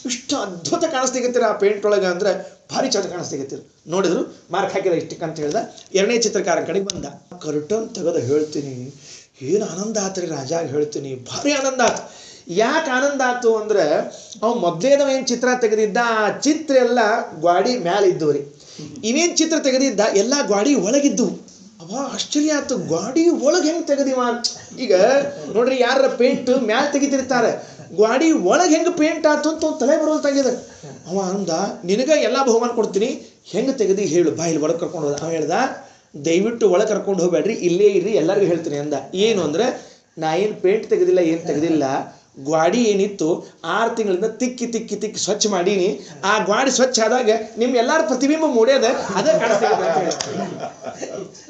ಇಷ್ಟು ಅದ್ಭುತ ಕಾಣಿಸ್ಲಿಕ್ಕತ್ತೀರ ಆ ಪೇಂಟ್ ಒಳಗೆ ಅಂದರೆ ಭಾರಿ ಚಂದ ಕಾಣಿಸ್ಲಿಕ್ಕತ್ತೀರ. ನೋಡಿದ್ರು, ಮಾರ್ಕ್ ಹಾಕಿದ ಇಷ್ಟಕ್ಕೆ ಅಂತ ಹೇಳ್ದ. 2ನೇ ಚಿತ್ರಕಾರ ಕಡೆಗೆ ಬಂದ. ಕರ್ಟನ್ ತೆಗೆದ ಹೇಳ್ತೀನಿ, ಏನು ಆನಂದ ಆತ್ರಿ ರಾಜಾಗ ಹೇಳ್ತೀನಿ, ಭಾರಿ ಆನಂದ ಆಯ್ತು. ಯಾಕೆ ಆನಂದ ಆಯ್ತು ಅಂದ್ರೆ ಅವ್ ಮೊದಲೇನವೇನು ಚಿತ್ರ ತೆಗೆದಿದ್ದ ಆ ಚಿತ್ರ ಎಲ್ಲ ಗ್ವಾಡಿ ಮ್ಯಾಲ ಇದ್ದವು ರೀ. ಇವೇನು ಚಿತ್ರ ತೆಗೆದಿದ್ದ ಎಲ್ಲ ಗ್ವಾಡಿ ಒಳಗಿದ್ದು. ಅವ ಆಶ್ಚರ್ಯ ಆಯ್ತು, ಗ್ವಾಡಿ ಒಳಗೆ ಹೆಂಗೆ ತೆಗೆದಿವ. ಈಗ ನೋಡ್ರಿ, ಯಾರ ಪೇಂಟ್ ಮ್ಯಾಲ ತೆಗಿತಿರ್ತಾರೆ, ಗ್ವಾಡಿ ಒಳಗೆ ಹೆಂಗೆ ಪೇಂಟ್ ಆಯ್ತು ಅಂತ ಒಂದು ತಲೆ ಬರೋದು ತೆಗೆದ. ಅವ ಅಂದ, ನಿನಗೆ ಎಲ್ಲ ಬಹುಮಾನ ಕೊಡ್ತೀನಿ, ಹೆಂಗೆ ತೆಗೆದಿ ಹೇಳು, ಬಾ ಇಲ್ಲಿ ಒಳಗೆ ಕರ್ಕೊಂಡು ಹೋದ. ಅವ ಹೇಳ್ದ, ದಯವಿಟ್ಟು ಒಳಗೆ ಕರ್ಕೊಂಡು ಹೋಗ್ಬೇಡ್ರಿ, ಇಲ್ಲೇ ಇರ್ರಿ, ಎಲ್ಲರಿಗೂ ಹೇಳ್ತೀನಿ ಅಂದ. ಏನು ಅಂದ್ರೆ, ನಾ ಏನು ಪೇಂಟ್ ತೆಗೆದಿಲ್ಲ, ಏನು ತೆಗೆದಿಲ್ಲ, ಗ್ವಾಡಿ ಏನಿತ್ತು 6 ತಿಂಗಳಿಂದ ತಿಕ್ಕಿ ತಿಕ್ಕಿ ತಿಕ್ಕಿ ಸ್ವಚ್ಛ ಮಾಡೀನಿ. ಆ ಗ್ವಾಡಿ ಸ್ವಚ್ಛ ಆದಾಗ ನಿಮ್ಮ ಎಲ್ಲಾರ ಪ್ರತಿಬಿಂಬ ಮೂಡ್ಯದ, ಅದೇ ಕಾಣಿಸ್ತೇವೆ ಅಂತ ಹೇಳಿ.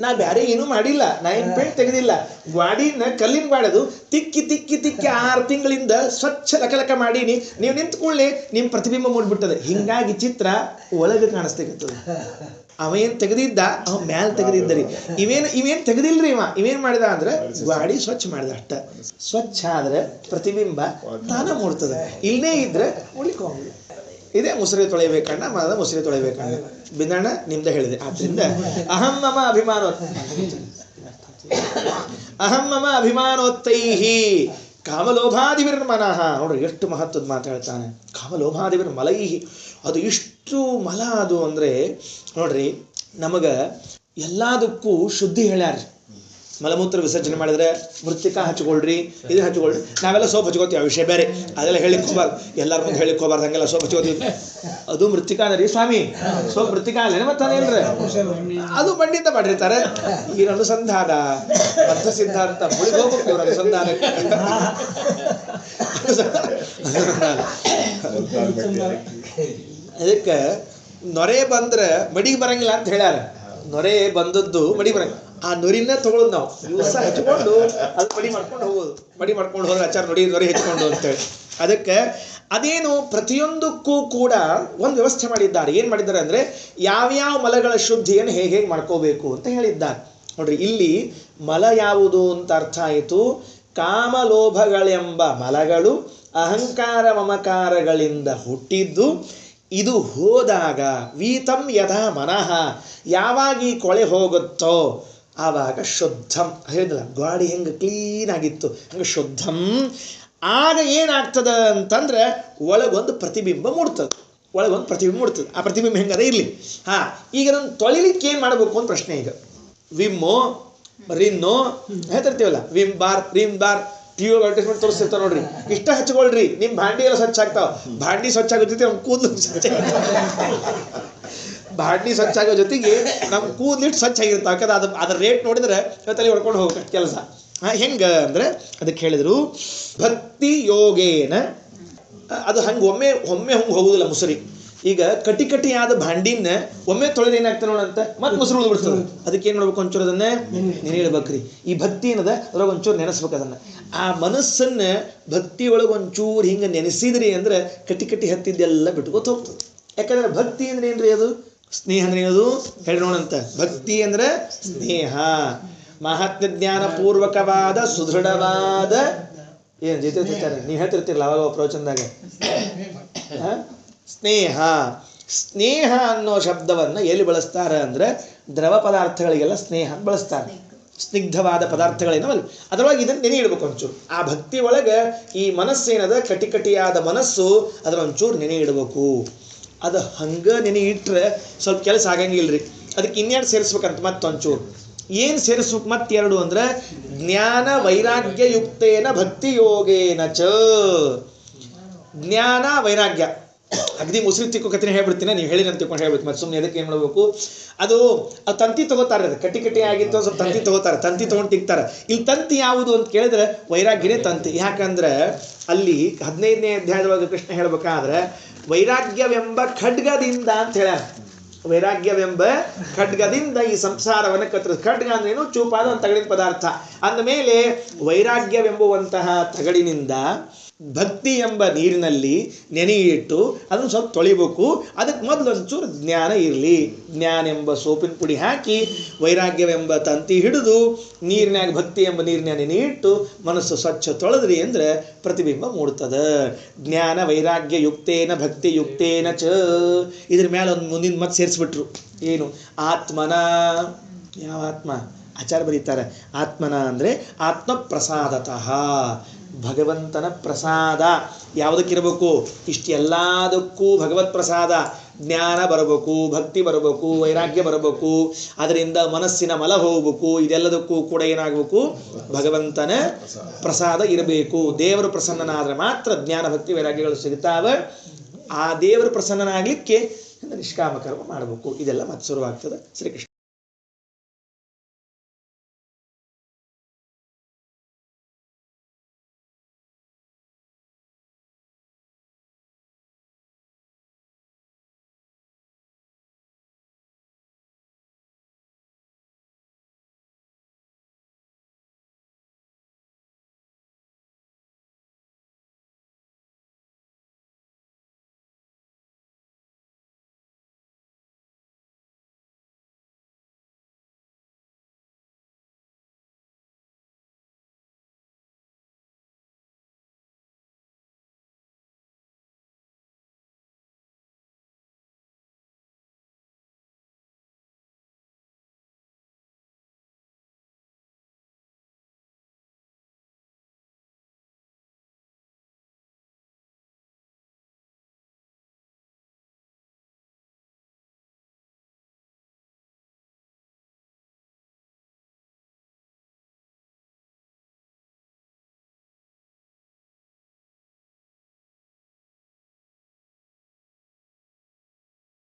ನಾ ಬೇರೆ ಏನೂ ಮಾಡಿಲ್ಲ, ನಾ ಏನು ಪೇಂಟ್ ತೆಗೆದಿಲ್ಲ, ಗ್ವಾಡಿನ ಕಲ್ಲಿನ ಗ್ವಾಡದು ತಿಕ್ಕಿ ತಿಕ್ಕಿ ತಿಕ್ಕಿ 6 ತಿಂಗಳಿಂದ ಸ್ವಚ್ಛ ಲಕ ಮಾಡೀನಿ. ನೀವು ನಿಂತ್ಕೊಳ್ಳಿ, ನಿಮ್ಮ ಪ್ರತಿಬಿಂಬ ಮೂಡ್ಬಿಟ್ಟದೆ. ಹಿಂಗಾಗಿ ಚಿತ್ರ ಒಳಗೆ ಕಾಣಿಸ್ತೇವೆ. ಅವೇನು ತೆಗೆದಿದ್ದ ಅವ ಮ್ಯಾಲ ತೆಗೆದಿದ್ದರಿ. ಇವೇನು ತೆಗೆದಿಲ್ರಿ. ಇವೇನು ಮಾಡಿದ ಅಂದ್ರೆ ಗ್ವಾಡಿ ಸ್ವಚ್ಛ ಮಾಡಿದ ಅಷ್ಟ. ಸ್ವಚ್ಛ ಆದ್ರೆ ಪ್ರತಿಬಿಂಬ ತಾನ ಮೂಡ್ತದೆ, ಇಲ್ಲೇ ಇದ್ರೆ ಉಳಿಕ್ ಹೋಗ್ಲಿ. ಇದೇ ಮುಸುರಿ ತೊಳೆಯಬೇಕಣ್ಣ, ಮರದ ಮುಸುರಿ ತೊಳೆಯಬೇಕಣ್ಣ. ಬಿಂದಣ್ಣ ನಿಮ್ದೆ ಹೇಳಿದೆ. ಆದ್ರಿಂದ ಅಹಂ ಮಮ ಅಭಿಮಾನೋತ್ತೈಹಿ ಕಾಮಲೋಭಾದಿವಿರ್ಮನಃ. ನೋಡ್ರಿ ಎಷ್ಟು ಮಹತ್ವದ ಮಾತು ಹೇಳ್ತಾನೆ. ಕಾಮಲೋಭಾದಿವಿರ್ಮಲೈಹಿ, ಅದು ಇಷ್ಟು ಮಲ ಅದು ಅಂದರೆ ನೋಡ್ರಿ, ನಮಗೆ ಎಲ್ಲದಕ್ಕೂ ಶುದ್ಧಿ ಹೇಳ್ಯಾರ. ಮಲಮೂತ್ರ ವಿಸರ್ಜನೆ ಮಾಡಿದ್ರೆ ಮೃತ್ತಿಕಾ ಹಚ್ಕೊಳ್ರಿ, ಇದು ಹಚ್ಕೊಳ್ರಿ. ನಾವೆಲ್ಲ ಸೋಪ್ ಹಚ್ಕೋತೀವಿ, ಆ ವಿಷಯ ಬೇರೆ, ಅದೆಲ್ಲ ಹೇಳಿಕ್ ಹೋಗ್ಬಾರ್ದು, ಎಲ್ಲರ ಮುಂದೆ ಹೇಳಿಕ್ ಹೋಗ್ಬಾರ್ದು. ಹಂಗೆಲ್ಲ ಸೋಪ್ ಹಚ್ಕೋತೀವಿ, ಅದು ಮೃತ್ತಿಕಾ ಅದ ರೀ ಸ್ವಾಮಿ. ಸೋಪ್ ಮೃತ್ತಿಕಾ ಅಲ್ಲೇನೆ ಮತ್ತೇನ್ರಿ, ಅದು ಬಂಡಿಂದ ಮಾಡಿರ್ತಾರೆ. ಈ ಅನುಸಂಧಾನ ಅರ್ಥ ಸಿದ್ಧಾಂತ ಮುಳಿಗೆ ಹೋಗ್ಬೇಕು ಇವ್ರ ಅನುಸಂಧಾನಕ್ಕೆ. ಅದಕ್ಕೆ ನೊರೆ ಬಂದ್ರೆ ಮಡಿಗೆ ಬರಂಗಿಲ್ಲ ಅಂತ ಹೇಳ್ಯಾರ. ನೊರೆ ಬಂದದ್ದು ಮಡಿಗೆ ಬರಂಗಿಲ್ಲ. ಆ ನೊರಿನ ತಗೊಳ್ಳೋದು ನಾವು ದಿವಸ ಹಚ್ಕೊಂಡು ಅದು ಮಡಿ ಮಾಡ್ಕೊಂಡು ಹೋಗೋದು. ಮಡಿ ಮಾಡ್ಕೊಂಡು ಹೋದ್ರೆ ಆಚಾರ ನೊರೆ ಹಚ್ಕೊಂಡು ಅಂತೇಳಿ. ಅದಕ್ಕೆ ಅದೇನು ಪ್ರತಿಯೊಂದಕ್ಕೂ ಕೂಡ ಒಂದು ವ್ಯವಸ್ಥೆ ಮಾಡಿದ್ದಾರೆ. ಏನು ಮಾಡಿದ್ದಾರೆ ಅಂದರೆ ಯಾವ್ಯಾವ ಮಲಗಳ ಶುದ್ಧಿಯನ್ನು ಹೇಗೆ ಮಾಡ್ಕೋಬೇಕು ಅಂತ ಹೇಳಿದ್ದಾರೆ. ನೋಡ್ರಿ, ಇಲ್ಲಿ ಮಲ ಯಾವುದು ಅಂತ ಅರ್ಥ ಆಯಿತು. ಕಾಮಲೋಭಗಳೆಂಬ ಮಲಗಳು ಅಹಂಕಾರ ಮಮಕಾರಗಳಿಂದ ಹುಟ್ಟಿದ್ದು. ಇದು ಹೋದಾಗ ವೀತಂ ಯಥಾ ಮನಃ, ಯಾವಾಗ ಈ ಕೊಳೆ ಹೋಗುತ್ತೋ ಆವಾಗ ಶುದ್ಧಂ. ಹೇಳಿದಲ್ಲ, ಗಾಡಿ ಹೆಂಗೆ ಕ್ಲೀನ್ ಆಗಿತ್ತು ಹಂಗೆ ಶುದ್ಧಂ. ಆಗ ಏನಾಗ್ತದ ಅಂತಂದ್ರೆ ಒಳಗೊಂದು ಪ್ರತಿಬಿಂಬ ಮೂಡ್ತದೆ. ಆ ಪ್ರತಿಬಿಂಬ ಹೆಂಗದ ಇರಲಿ. ಈಗ ಅದನ್ನು ತೊಳಿಲಿಕ್ಕೆ ಏನು ಮಾಡಬೇಕು ಅಂತ ಪ್ರಶ್ನೆ. ಈಗ ವಿಮ್ಮೋ ರಿನ್ನೋ ಹೇಳ್ತಿರ್ತೀವಲ್ಲ, Vim bar Rin bar TV advertisement ತೋರಿಸ್ತಿರ್ತಾವ ನೋಡ್ರಿ. ಇಷ್ಟ ಹಚ್ಕೊಳ್ರಿ, ನಿಮ್ಮ ಭಾಂಡಿ ಎಲ್ಲ ಸ್ವಚ್ಛ ಆಗ್ತಾವ. ಭಾಂಡಿ ಸ್ವಚ್ಛ ಆಗೋ ಜೊತೆ ನಮ್ಮ ಕೂದಲು ಸ್ವಚ್ಛ, ಭಾಂಡಿ ಸ್ವಚ್ಛ ಆಗೋ ಜೊತೆಗೆ ನಮ್ಮ ಕೂದಲಿಟ್ಟು ಸ್ವಚ್ಛ ಆಗಿರ್ತಾವ. ಯಾಕಂದ್ರೆ ಅದ್ರ ರೇಟ್ ನೋಡಿದ್ರೆ ತಲೆ ಹೊಡ್ಕೊಂಡು ಹೋಗ್ಬೇಕು ಕೆಲಸ. ಹೆಂಗೆ ಅಂದರೆ ಅದಕ್ಕೆ ಹೇಳಿದ್ರು ಭಕ್ತಿ ಯೋಗೇನ. ಅದು ಹಂಗೆ ಒಮ್ಮೆ ಹಂಗೆ ಹೋಗುದಿಲ್ಲ ಮುಸುರಿ. ಈಗ ಕಟಿಯಾದ ಭಾಂಡಿನ ಒಮ್ಮೆ ತೊಳೆದು ಏನಾಗ್ತದೆ ನೋಡಂತ ಮತ್ತೆ ಮೊಸರು ಉಳಿದ್ಬಿಡ್ತದೆ. ಅದಕ್ಕೆ ಏನು ಮಾಡ್ಬೇಕು, ಒಂಚೂರು ಅದನ್ನೇ ನೆನೆಯಿಡ್ಬೇಕ್ರಿ. ಈ ಭಕ್ತಿ ಏನದ ಅದ್ರಾಗ ಒಂಚೂರು ನೆನೆಸ್ಬೇಕು. ಅದನ್ನು ಆ ಮನಸ್ಸನ್ನು ಭಕ್ತಿ ಒಳಗೆ ಒಂಚೂರು ಹಿಂಗೆ ನೆನೆಸಿದ್ರಿ ಅಂದ್ರೆ ಕಟಿ ಹತ್ತಿದ್ದೆಲ್ಲ ಬಿಟ್ಕೋತ ಹೋಗ್ತದೆ. ಯಾಕಂದ್ರೆ ಭಕ್ತಿ ಅಂದ್ರೆ ಏನ್ರಿ, ಅದು ಸ್ನೇಹ ಅಂದ್ರೆ ಏನದು ಹೇಳಿ ನೋಡಂತ. ಭಕ್ತಿ ಅಂದ್ರೆ ಸ್ನೇಹ, ಮಹಾತ್ಮ ಜ್ಞಾನ ಪೂರ್ವಕವಾದ ಸುದೃಢವಾದ ಏನು ಜೊತೆ ನೀವು ಹೇಳ್ತಿರ್ತಿರಲ್ಲ ಅವಾಗ ಪ್ರವಚನದಾಗ ಸ್ನೇಹ ಅನ್ನೋ ಶಬ್ದವನ್ನು ಎಲ್ಲಿ ಬಳಸ್ತಾರೆ ಅಂದರೆ ದ್ರವ ಪದಾರ್ಥಗಳಿಗೆಲ್ಲ ಸ್ನೇಹ ಬಳಸ್ತಾರೆ. ಸ್ನಿಗ್ಧವಾದ ಪದಾರ್ಥಗಳೇನವಲ್ಲ ಅದರೊಳಗೆ ಇದನ್ನು ನೆನೆ ಇಡಬೇಕು ಒಂಚೂರು. ಆ ಭಕ್ತಿ ಒಳಗೆ ಈ ಮನಸ್ಸೇನದ ಕಟಿಯಾದ ಮನಸ್ಸು ಅದರ ಒಂಚೂರು ನೆನೆ ಇಡಬೇಕು. ಅದು ಹಂಗೆ ನೆನೆ ಇಟ್ಟರೆ ಸ್ವಲ್ಪ ಕೆಲಸ ಆಗಂಗಿಲ್ರಿ. ಅದಕ್ಕೆ ಇನ್ನೆರಡು ಸೇರಿಸ್ಬೇಕಂತ ಮತ್ತೊಂಚೂರು. ಏನು ಸೇರಿಸ್ಬೇಕು ಮತ್ತೆರಡು ಅಂದರೆ ಜ್ಞಾನ ವೈರಾಗ್ಯ ಯುಕ್ತೇನ ಭಕ್ತಿ ಯೋಗೇನ ಚ. ಜ್ಞಾನ ವೈರಾಗ್ಯ ಅಗದಿ ಮುಸ್ರಿ ತಿಕ್ಕೋ ಕಥೆ ಹೇಳ್ಬಿಡ್ತೀನಿ, ನೀವು ಹೇಳಿ ನಾನು ತಿಳ್ಕೊಂಡು ಹೇಳ್ಬೇಕು. ಮತ್ತೆ ಸುಮ್ಮನೆ ಅದಕ್ಕೆ ಏನು ಮಾಡಬೇಕು, ಅದು ತಂತಿ ತಗೋತಾರೆ. ಅದು ಕಟಿ ಆಗಿತ್ತು ಸ್ವಲ್ಪ ತಂತಿ ತಗೋತಾರೆ, ತಂತಿ ತೊಗೊಂಡು ತಿಕ್ತಾರೆ. ಇಲ್ಲಿ ತಂತಿ ಯಾವುದು ಅಂತ ಕೇಳಿದ್ರೆ ವೈರಾಗ್ಯನೇ ತಂತಿ. ಯಾಕಂದ್ರೆ ಅಲ್ಲಿ 15ನೇ ಅಧ್ಯಾಯದೊಳಗೆ ಕೃಷ್ಣ ಹೇಳ್ಬೇಕಾದ್ರೆ ವೈರಾಗ್ಯವೆಂಬ ಖಡ್ಗದಿಂದ ಅಂತ ಹೇಳ್ಯಾರ. ವೈರಾಗ್ಯವೆಂಬ ಖಡ್ಗದಿಂದ ಈ ಸಂಸಾರವನ್ನು ಕತ್ತರಿಸ. ಖಡ್ಗ ಅಂದ್ರೇನು, ಚೂಪಾದ ಒಂದು ತಗಡಿನ ಪದಾರ್ಥ. ಅಂದಮೇಲೆ ವೈರಾಗ್ಯವೆಂಬುವಂತಹ ತಗಡಿನಿಂದ ಭಕ್ತಿ ಎಂಬ ನೀರಿನಲ್ಲಿ ನೆನೆಯಿಟ್ಟು ಅದನ್ನು ಸ್ವಲ್ಪ ತೊಳಿಬೇಕು. ಅದಕ್ಕೆ ಮೊದಲು ಒಂಚೂರು ಜ್ಞಾನ ಇರಲಿ. ಜ್ಞಾನ ಎಂಬ ಸೋಪಿನ ಪುಡಿ ಹಾಕಿ ವೈರಾಗ್ಯವೆಂಬ ತಂತಿ ಹಿಡಿದು ನೀರಿನಾಗ ಭಕ್ತಿ ಎಂಬ ನೀರಿನ ನೆನೆಯಿಟ್ಟು ಮನಸ್ಸು ಸ್ವಚ್ಛ ತೊಳೆದ್ರಿ ಅಂದರೆ ಪ್ರತಿಬಿಂಬ ಮೂಡ್ತದೆ. ಜ್ಞಾನ ವೈರಾಗ್ಯ ಯುಕ್ತೇನ ಭಕ್ತಿ ಯುಕ್ತೇನ ಚ. ಇದ್ರ ಮೇಲೆ ಒಂದು ಮುಂದಿನ ಮತ್ತೆ ಸೇರಿಸ್ಬಿಟ್ರು. ಏನು, ಆತ್ಮನ. ಯಾವ ಆತ್ಮ? ಆಚಾರ್ಯ ಬರೀತಾರೆ ಆತ್ಮನ ಅಂದರೆ ಆತ್ಮ ಪ್ರಸಾದತಃ. ಭಗವಂತನ ಪ್ರಸಾದ ಯಾವುದಕ್ಕಿರಬೇಕು? ಇಷ್ಟೆಲ್ಲದಕ್ಕೂ ಭಗವತ್ ಪ್ರಸಾದ. ಜ್ಞಾನ ಬರಬೇಕು, ಭಕ್ತಿ ಬರಬೇಕು, ವೈರಾಗ್ಯ ಬರಬೇಕು, ಅದರಿಂದ ಮನಸ್ಸಿನ ಮಲ ಹೋಗಬೇಕು. ಇದೆಲ್ಲದಕ್ಕೂ ಕೂಡ ಏನಾಗಬೇಕು? ಭಗವಂತನ ಪ್ರಸಾದ ಇರಬೇಕು. ದೇವರು ಪ್ರಸನ್ನನಾದರೆ ಮಾತ್ರ ಜ್ಞಾನ ಭಕ್ತಿ ವೈರಾಗ್ಯಗಳು ಸಿಗ್ತಾವೆ. ಆ ದೇವರು ಪ್ರಸನ್ನನಾಗಲಿಕ್ಕೆ ನಿಷ್ಕಾಮ ಕರ್ಮ ಮಾಡಬೇಕು. ಇದೆಲ್ಲ ಮತ್ತೆ ಶುರುವಾಗ್ತದೆ. ಶ್ರೀಕೃಷ್ಣ.